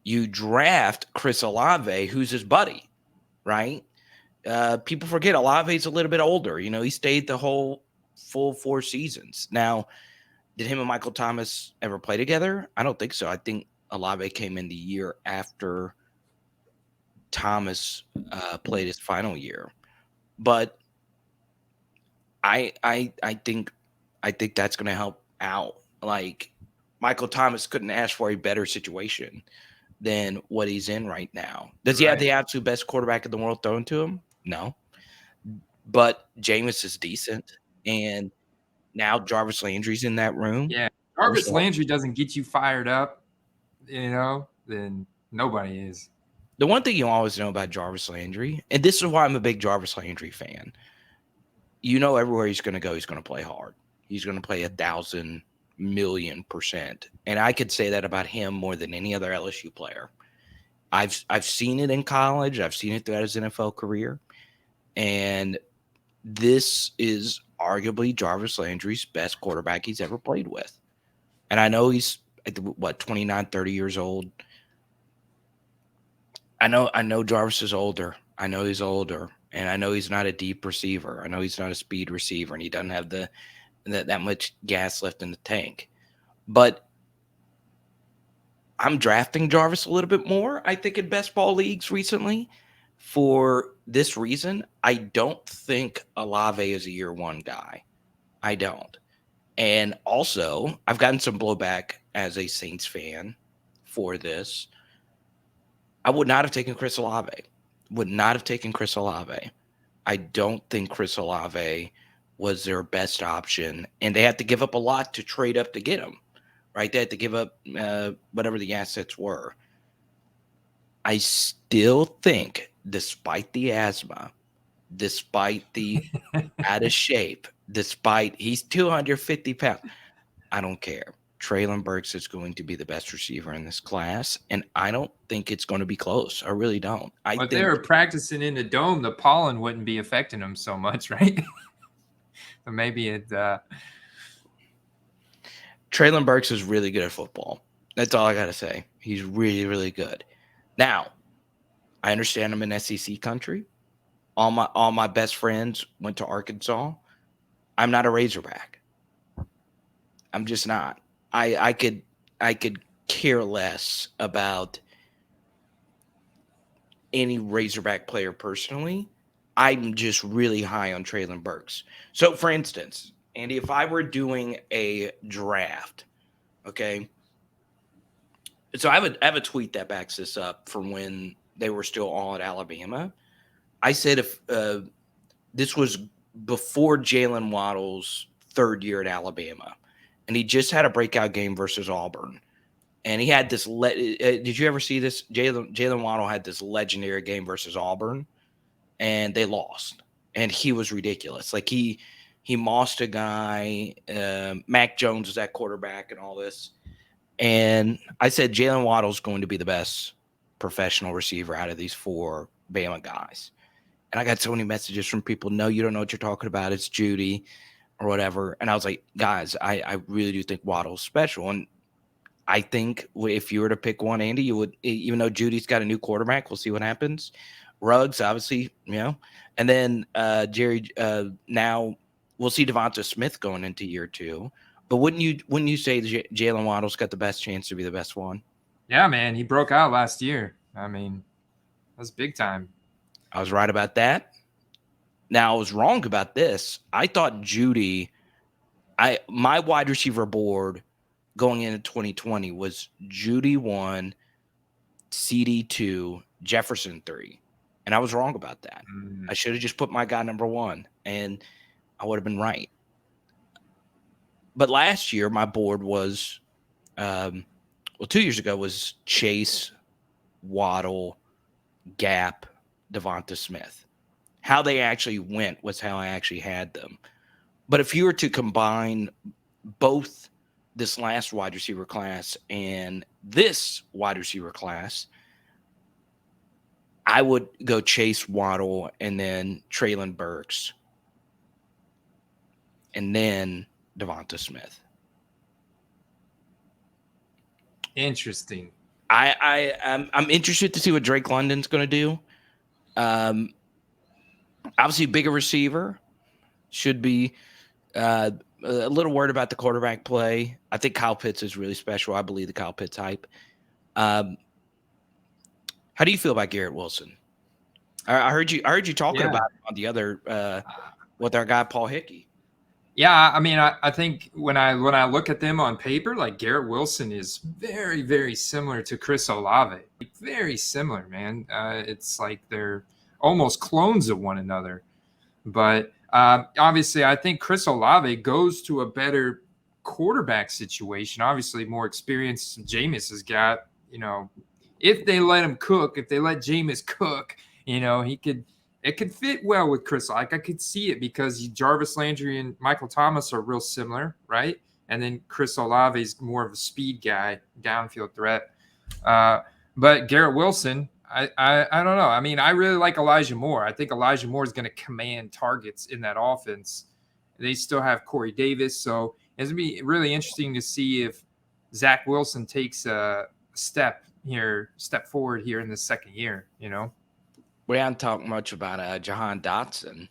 You draft Chris Olave, who's his buddy, right? People forget Olave's a little bit older. He stayed the whole full 4 seasons. Now, did him and Michael Thomas ever play together? I don't think so. I think Olave came in the year after Thomas played his final year. But I think that's going to help out. Like Michael Thomas couldn't ask for a better situation than what he's in right now. Does he have the absolute best quarterback in the world thrown to him? No. But Jameis is decent. And now Jarvis Landry's in that room. Yeah. Jarvis Landry doesn't get you fired up, then nobody is. The one thing you always know about Jarvis Landry, and this is why I'm a big Jarvis Landry fan, everywhere he's going to go, he's going to play hard. He's going to play 1,000,000,000%. And I could say that about him more than any other LSU player. I've seen it in college. I've seen it throughout his NFL career. And this is arguably Jarvis Landry's best quarterback he's ever played with. And I know he's 29, 30 years old. I know Jarvis is older. I know he's older. And I know he's not a deep receiver. I know he's not a speed receiver. And he doesn't have that much gas left in the tank. But I'm drafting Jarvis a little bit more, I think, in best ball leagues recently for this reason. I don't think Olave is a year 1 guy. I don't. And also, I've gotten some blowback as a Saints fan for this, I would not have taken Chris Olave. Would not have taken Chris Olave. I don't think Chris Olave was their best option, and they had to give up a lot to trade up to get him, right? They had to give up whatever the assets were. I still think, despite the asthma, despite the out of shape, despite he's 250 pounds, I don't care. Traylon Burks is going to be the best receiver in this class, and I don't think it's going to be close. I really don't. I But think they were practicing in the dome. The pollen wouldn't be affecting them so much, right? So maybe it. Traylon Burks is really good at football. That's all I got to say. He's really, really good. Now, I understand I'm in SEC country. All my best friends went to Arkansas. I'm not a Razorback. I'm just not. I could care less about any Razorback player personally. I'm just really high on Traylon Burks. So, for instance, Andy, if I were doing a draft, okay, so I have a tweet that backs this up from when they were still all at Alabama. I said if this was before Jalen Waddle's third year at Alabama, and he just had a breakout game versus Auburn. And he had this. Did you ever see this? Jalen Waddle had this legendary game versus Auburn, and they lost. And he was ridiculous. Like he mossed a guy. Mac Jones was that quarterback, and all this. And I said Jalen Waddle's going to be the best professional receiver out of these four Bama guys. And I got so many messages from people. No, you don't know what you're talking about. It's Judy or whatever. And I was like, guys, I really do think Waddle's special. And I think if you were to pick one, Andy, you would, even though Judy's got a new quarterback, we'll see what happens. Ruggs, obviously, and then Jerry. Now we'll see Devonta Smith going into year 2. But wouldn't you say Jalen Waddle's got the best chance to be the best one? Yeah, man, he broke out last year. I mean, that's big time. I was right about that. Now I was wrong about this. I thought Judy. My wide receiver board going into 2020 was Judy 1, CD 2, Jefferson 3. And I was wrong about that. I should have just put my guy number 1, and I would have been right. But last year, my board was, 2 years ago was Chase, Waddle, Gap, Devonta Smith. How they actually went was how I actually had them. But if you were to combine both this last wide receiver class and this wide receiver class, I would go Chase, Waddle, and then Traylon Burks, and then Devonta Smith. Interesting. I'm interested to see what Drake London's going to do. Obviously, bigger receiver, should be a little worried about the quarterback play. I think Kyle Pitts is really special. I believe the Kyle Pitts hype. How do you feel about Garrett Wilson? I heard you talking about him on the other with our guy Paul Hickey. Yeah, I mean, I think when I look at them on paper, like Garrett Wilson is very, very similar to Chris Olave. Very similar, man. It's like they're almost clones of one another. But obviously, I think Chris Olave goes to a better quarterback situation. Obviously, more experience Jameis has got. If they let him cook, if they let Jameis cook, it could fit well with Chris. Like I could see it because Jarvis Landry and Michael Thomas are real similar, right? And then Chris Olave is more of a speed guy, downfield threat. But Garrett Wilson, I don't know. I mean, I really like Elijah Moore. I think Elijah Moore is going to command targets in that offense. They still have Corey Davis, so it's going to be really interesting to see if Zach Wilson takes a step forward here in the second year. We haven't talked much about Jahan Dotson.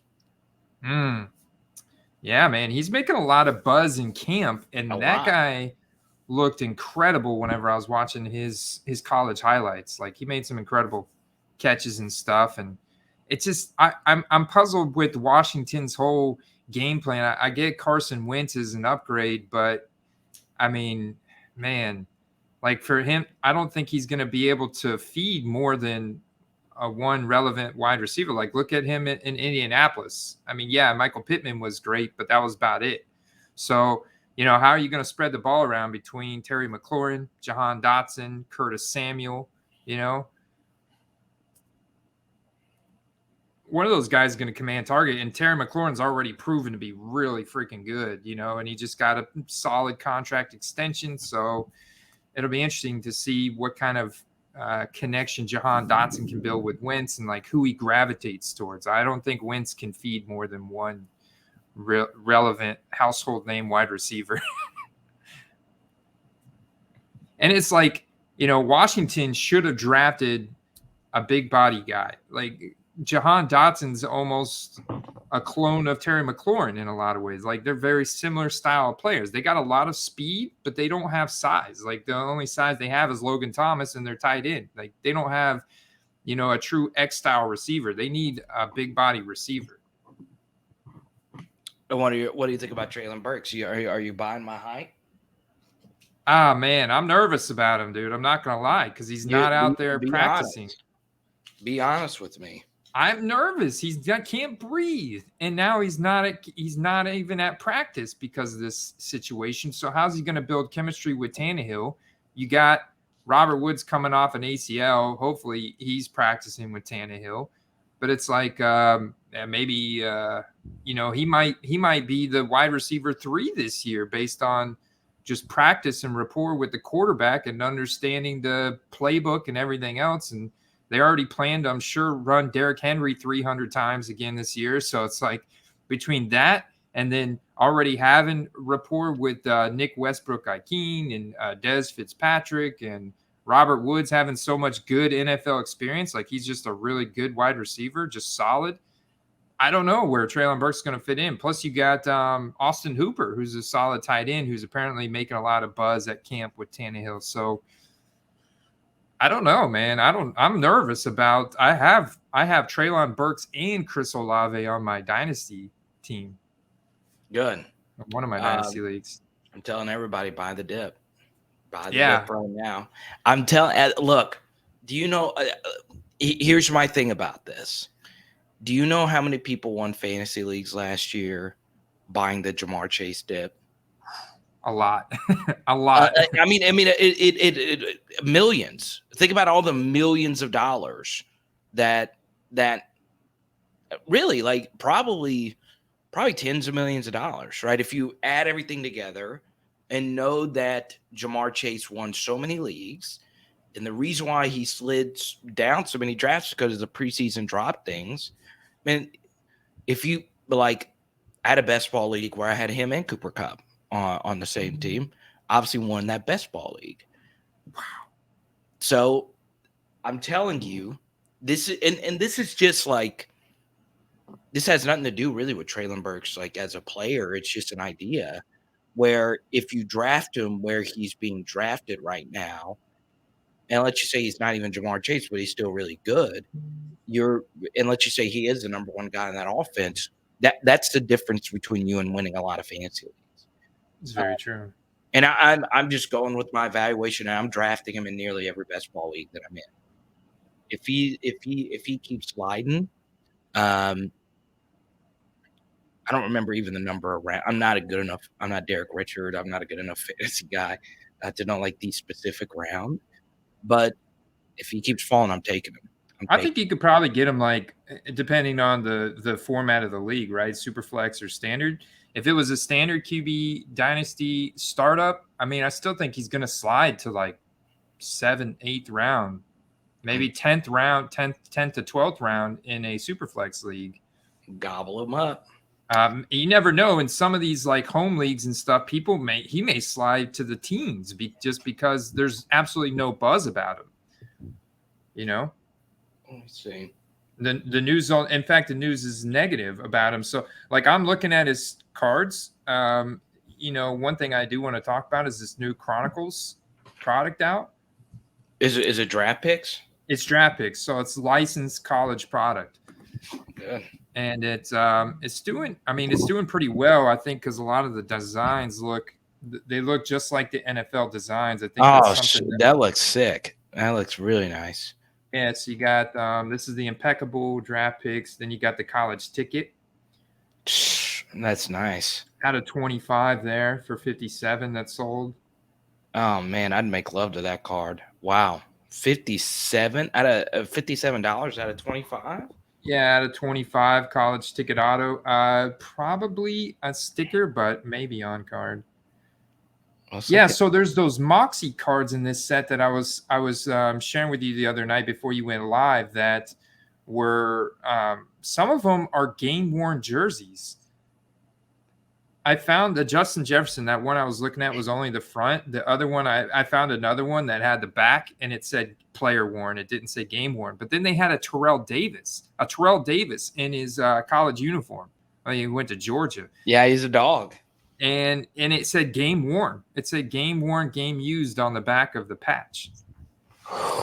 Yeah, man, he's making a lot of buzz in camp, and guy looked incredible whenever I was watching his college highlights. Like he made some incredible catches and stuff, and it's just I'm puzzled with Washington's whole game plan. I get Carson Wentz is an upgrade, but I mean, man, Like for him, I don't think he's going to be able to feed more than a one relevant wide receiver. Like look at him in Indianapolis. I mean, yeah, Michael Pittman was great, but that was about it. So, how are you going to spread the ball around between Terry McLaurin, Jahan Dotson, Curtis Samuel, one of those guys is going to command target, and Terry McLaurin's already proven to be really freaking good, and he just got a solid contract extension. So it'll be interesting to see what kind of connection Jahan Dotson can build with Wentz and like who he gravitates towards. I don't think Wentz can feed more than one relevant household name wide receiver. And it's like, Washington should have drafted a big body guy. Like Jahan Dotson's almost a clone of Terry McLaurin in a lot of ways. Like they're very similar style of players. They got a lot of speed, but they don't have size. Like the only size they have is Logan Thomas and they're tight end. Like they don't have, a true X style receiver. They need a big body receiver. And what do you think about Treylon Burks? Are you buying my hype? Ah, man, I'm nervous about him, dude. I'm not going to lie because he's not out there practicing. Be honest with me. I'm nervous. Can't breathe, and now he's not even at practice because of this situation. So how's he going to build chemistry with Tannehill? You got Robert Woods coming off an ACL. Hopefully, he's practicing with Tannehill. But it's like maybe he might be the wide receiver 3 this year based on just practice and rapport with the quarterback and understanding the playbook and everything else. And they already planned, I'm sure, run Derrick Henry 300 times again this year. So it's like between that and then already having rapport with Nick Westbrook-Ikine and Dez Fitzpatrick and Robert Woods having so much good NFL experience, like he's just a really good wide receiver, just solid. I don't know where Treylon Burks is going to fit in. Plus, you got Austin Hooper, who's a solid tight end, who's apparently making a lot of buzz at camp with Tannehill. So I don't know, man. I'm nervous about. I have Treylon Burks and Chris Olave on my dynasty team. Good. One of my dynasty leagues. I'm telling everybody, buy the dip. Buy the dip right now. I'm telling. Look, do you know? Here's my thing about this. Do you know how many people won fantasy leagues last year buying the Jamar Chase dip? A lot. A lot. I mean, it millions. Think about all the millions of dollars that really, like, probably tens of millions of dollars, right? If you add everything together and know that Jamar Chase won so many leagues, and the reason why he slid down so many drafts is because of the preseason drop things. Man, if you like, I had a best ball league where I had him and Cooper Kupp on the same team, obviously won that best ball league. Wow. So I'm telling you, this is and this is just like, this has nothing to do really with Treylon Burks like as a player. It's just an idea where if you draft him where he's being drafted right now, and let's just say he's not even Jamar Chase, but he's still really good. And let's just say he is the number one guy in that offense. That's the difference between you and winning a lot of fantasy leagues. It's very true. And I'm just going with my evaluation, and I'm drafting him in nearly every best ball league that I'm in. If he keeps sliding, I don't remember even the number around. I'm not Derek Richard. I'm not a good enough fantasy guy to know like the specific round. But if he keeps falling, I'm taking him. I think you could probably get him like, depending on the format of the league, right? Superflex or standard. If it was a standard QB dynasty startup, I mean, I still think he's going to slide to like 7th, 8th round, maybe 10th round, 10th to 12th round in a Superflex league. Gobble him up. You never know. In some of these like home leagues and stuff, he may slide to the teens just because there's absolutely no buzz about him. Let me see. The news in fact, the news is negative about him. So like I'm looking at his cards. One thing I do want to talk about is this new Chronicles product out. Is it draft picks? It's draft picks. So it's licensed college product. Good. And it's doing pretty well, I think, because a lot of the designs look They look just like the NFL designs. I think that's Oh, something that, that looks sick. That looks really nice. yeah. So you got this is the impeccable draft picks. Then you got the college ticket That's nice. out of 25 there for 57 that sold. Oh man, I'd make love to that card. Wow. 57 out of $57 out of 25. Yeah, out of 25 college ticket auto. Probably a sticker, but maybe on card. Yeah, so there's those Moxie cards in this set that I was sharing with you the other night before you went live that were some of them are game worn jerseys. I found the Justin Jefferson, that one I was looking at was only the front. The other one, I found another one that had the back and it said player worn. It didn't say game worn. But then they had a Terrell Davis in his college uniform. Well, he went to Georgia. Yeah, he's a dog. And it said game worn. It said game worn, game used on the back of the patch.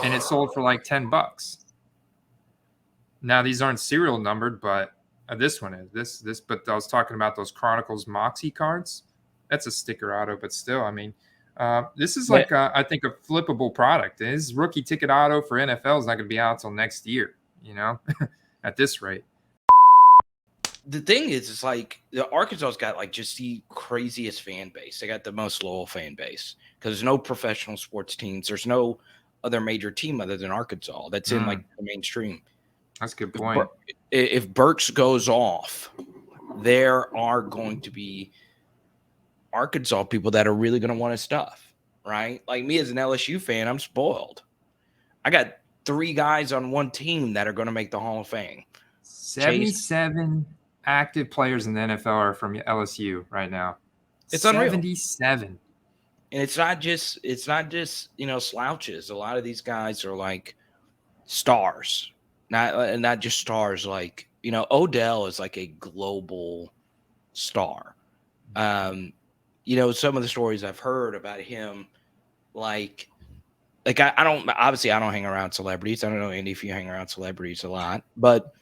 And it sold for like $10. Now, these aren't serial numbered, but this one is this. But I was talking about those Chronicles Moxie cards. That's a sticker auto, but still, I mean, this is like I think a flippable product. His rookie ticket auto for NFL is not going to be out until next year. You know, at this rate. The thing is, it's like the Arkansas's got like just the craziest fan base. They got the most loyal fan base because there's no professional sports teams. There's no other major team other than Arkansas that's in like the mainstream. That's a good point. If Burks goes off, there are going to be Arkansas people that are really going to want his stuff, right? Like me as an LSU fan, I'm spoiled. I got 3 guys on one team that are going to make the Hall of Fame. 77 active players in the NFL are from LSU right now. It's 77. Unreal. And it's not just slouches. A lot of these guys are like stars. Not just stars, like, Odell is like a global star. Some of the stories I've heard about him, like I don't hang around celebrities. I don't know, Andy, if you hang around celebrities a lot, but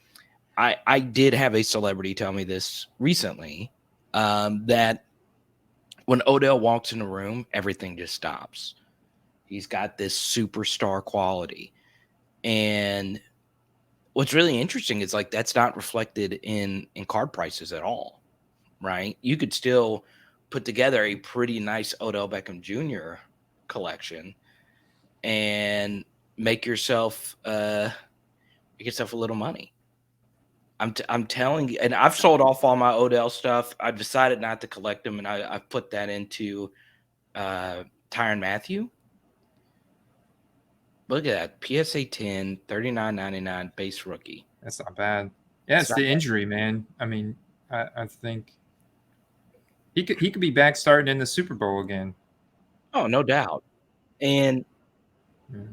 I did have a celebrity tell me this recently, that when Odell walks in the room, everything just stops. He's got this superstar quality. And what's really interesting is like that's not reflected in card prices at all, right? You could still put together a pretty nice Odell Beckham Jr. collection and make yourself a little money. I'm telling you, and I've sold off all my Odell stuff. I've decided not to collect them, and I've put that into Tyrann Mathieu. Look at that. PSA 10, $39.99 base rookie. That's not bad. Yeah, it's the injury, man. I mean, I think he could be back starting in the Super Bowl again. Oh, no doubt. And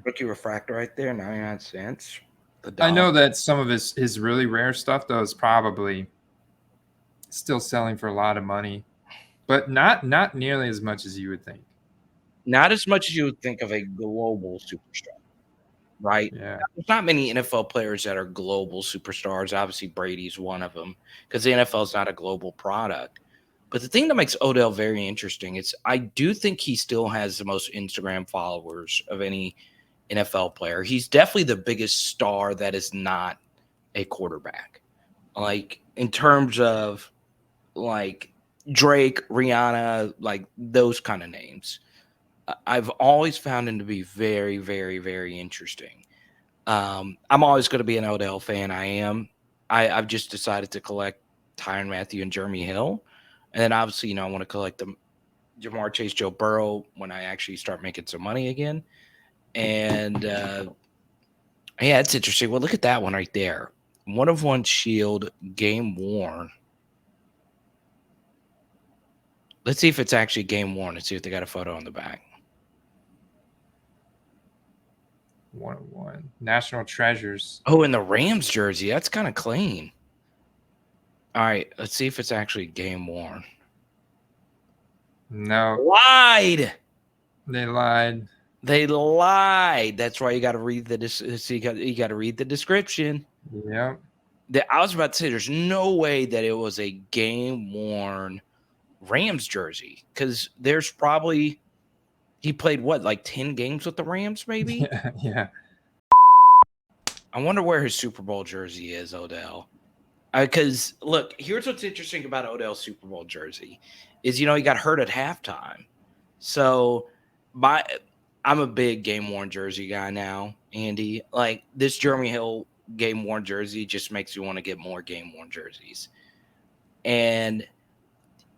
rookie refractor right there, 99 cents. I know that some of his really rare stuff, though, is probably still selling for a lot of money, but not nearly as much as you would think. Not as much as you would think of a global superstar. Right? Yeah. There's not many NFL players that are global superstars. Obviously, Brady's one of them because the NFL is not a global product. But the thing that makes Odell very interesting is I do think he still has the most Instagram followers of any NFL player. He's definitely the biggest star that is not a quarterback. Like in terms of like Drake, Rihanna, like those kind of names. I've always found him to be very, very, very interesting. I'm always going to be an Odell fan. I've just decided to collect Tyrann Mathieu and Jeremy Hill. And then obviously, I want to collect them Jamar Chase, Joe Burrow when I actually start making some money again. And yeah, it's interesting. Well, look at that one right there. 1/1 shield, game worn. Let's see if it's actually game worn and see if they got a photo on the back. 1/1 National Treasures. Oh, and the Rams jersey. That's kind of clean. All right, let's see if it's actually game worn. No. Lied. They lied. They lied. That's why you got to read you got to read the description. Yeah. I was about to say there's no way that it was a game worn Rams jersey, because there's probably he played what, like 10 games with the Rams, maybe. Yeah. I wonder where his Super Bowl jersey is, Odell. Because look, here's what's interesting about Odell's Super Bowl jersey is, he got hurt at halftime. So I'm a big game worn jersey guy now, Andy. Like, this Jeremy Hill game worn jersey just makes me want to get more game worn jerseys. And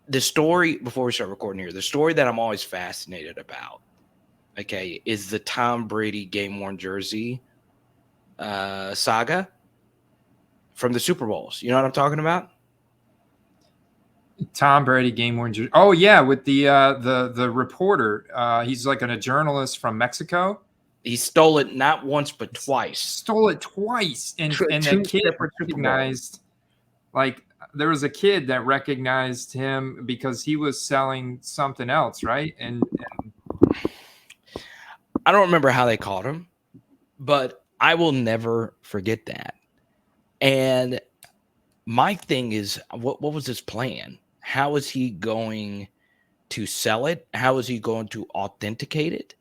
the story, before we start recording here, the story that I'm always fascinated about, okay, is the Tom Brady game worn jersey saga from the Super Bowls. You know what I'm talking about? Tom Brady game worn jersey. Oh yeah, with the reporter. He's like a journalist from Mexico. He stole it not once but twice. Stole it twice, and the kid recognized. Like, there was a kid that recognized him because he was selling something else, right? And I don't remember how they caught him, but I will never forget that. And my thing is, what was his plan? How is he going to sell it? How is he going to authenticate it?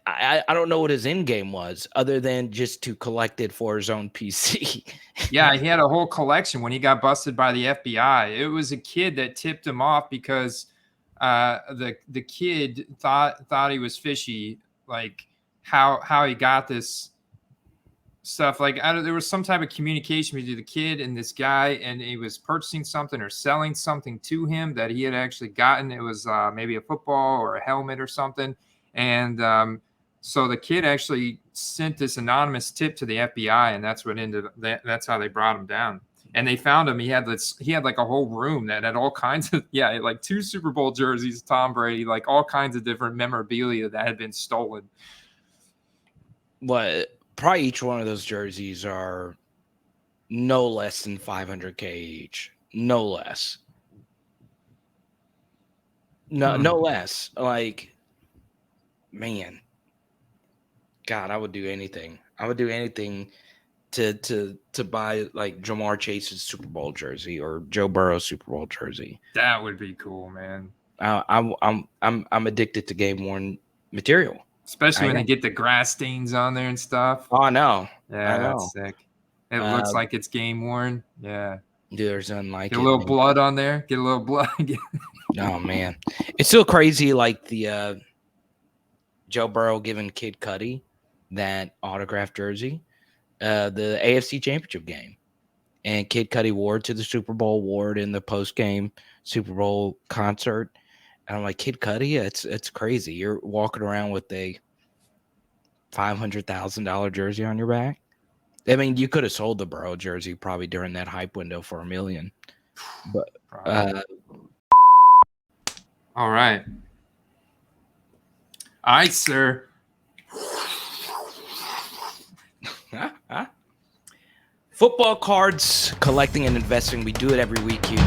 I don't know what his end game was, other than just to collect it for his own PC. Yeah, he had a whole collection when he got busted by the FBI. It was a kid that tipped him off because the kid thought he was fishy, like how he got this stuff. Like, there was some type of communication between the kid and this guy, and he was purchasing something or selling something to him that he had actually gotten. It was maybe a football or a helmet or something. And so the kid actually sent this anonymous tip to the FBI, and that's what that's how they brought him down. And they found him. He had like a whole room that had all kinds of, like 2 Super Bowl jerseys, Tom Brady, like all kinds of different memorabilia that had been stolen. What? Probably each one of those jerseys are no less than $500K each. No less. No less. Like, man, God, I would do anything. I would do anything to buy like Jamar Chase's Super Bowl jersey or Joe Burrow's Super Bowl jersey. That would be cool, man. I'm addicted to game worn material, especially when they get the grass stains on there and stuff. Oh, I know. Yeah, that's sick. It looks like it's game worn. Yeah. Dude, there's nothing like Get a little blood on there. Get a little blood. Oh, man. It's still crazy, like the Joe Burrow giving Kid Cudi that autographed jersey, the AFC Championship game. And Kid Cudi wore it to the Super Bowl, wore it in the post-game Super Bowl concert. And I'm like, Kid Cudi, it's crazy. You're walking around with a $500,000 jersey on your back. I mean, you could have sold the Burrow jersey probably during that hype window for $1 million. But all right. All right, sir. Football cards, collecting and investing. We do it every week here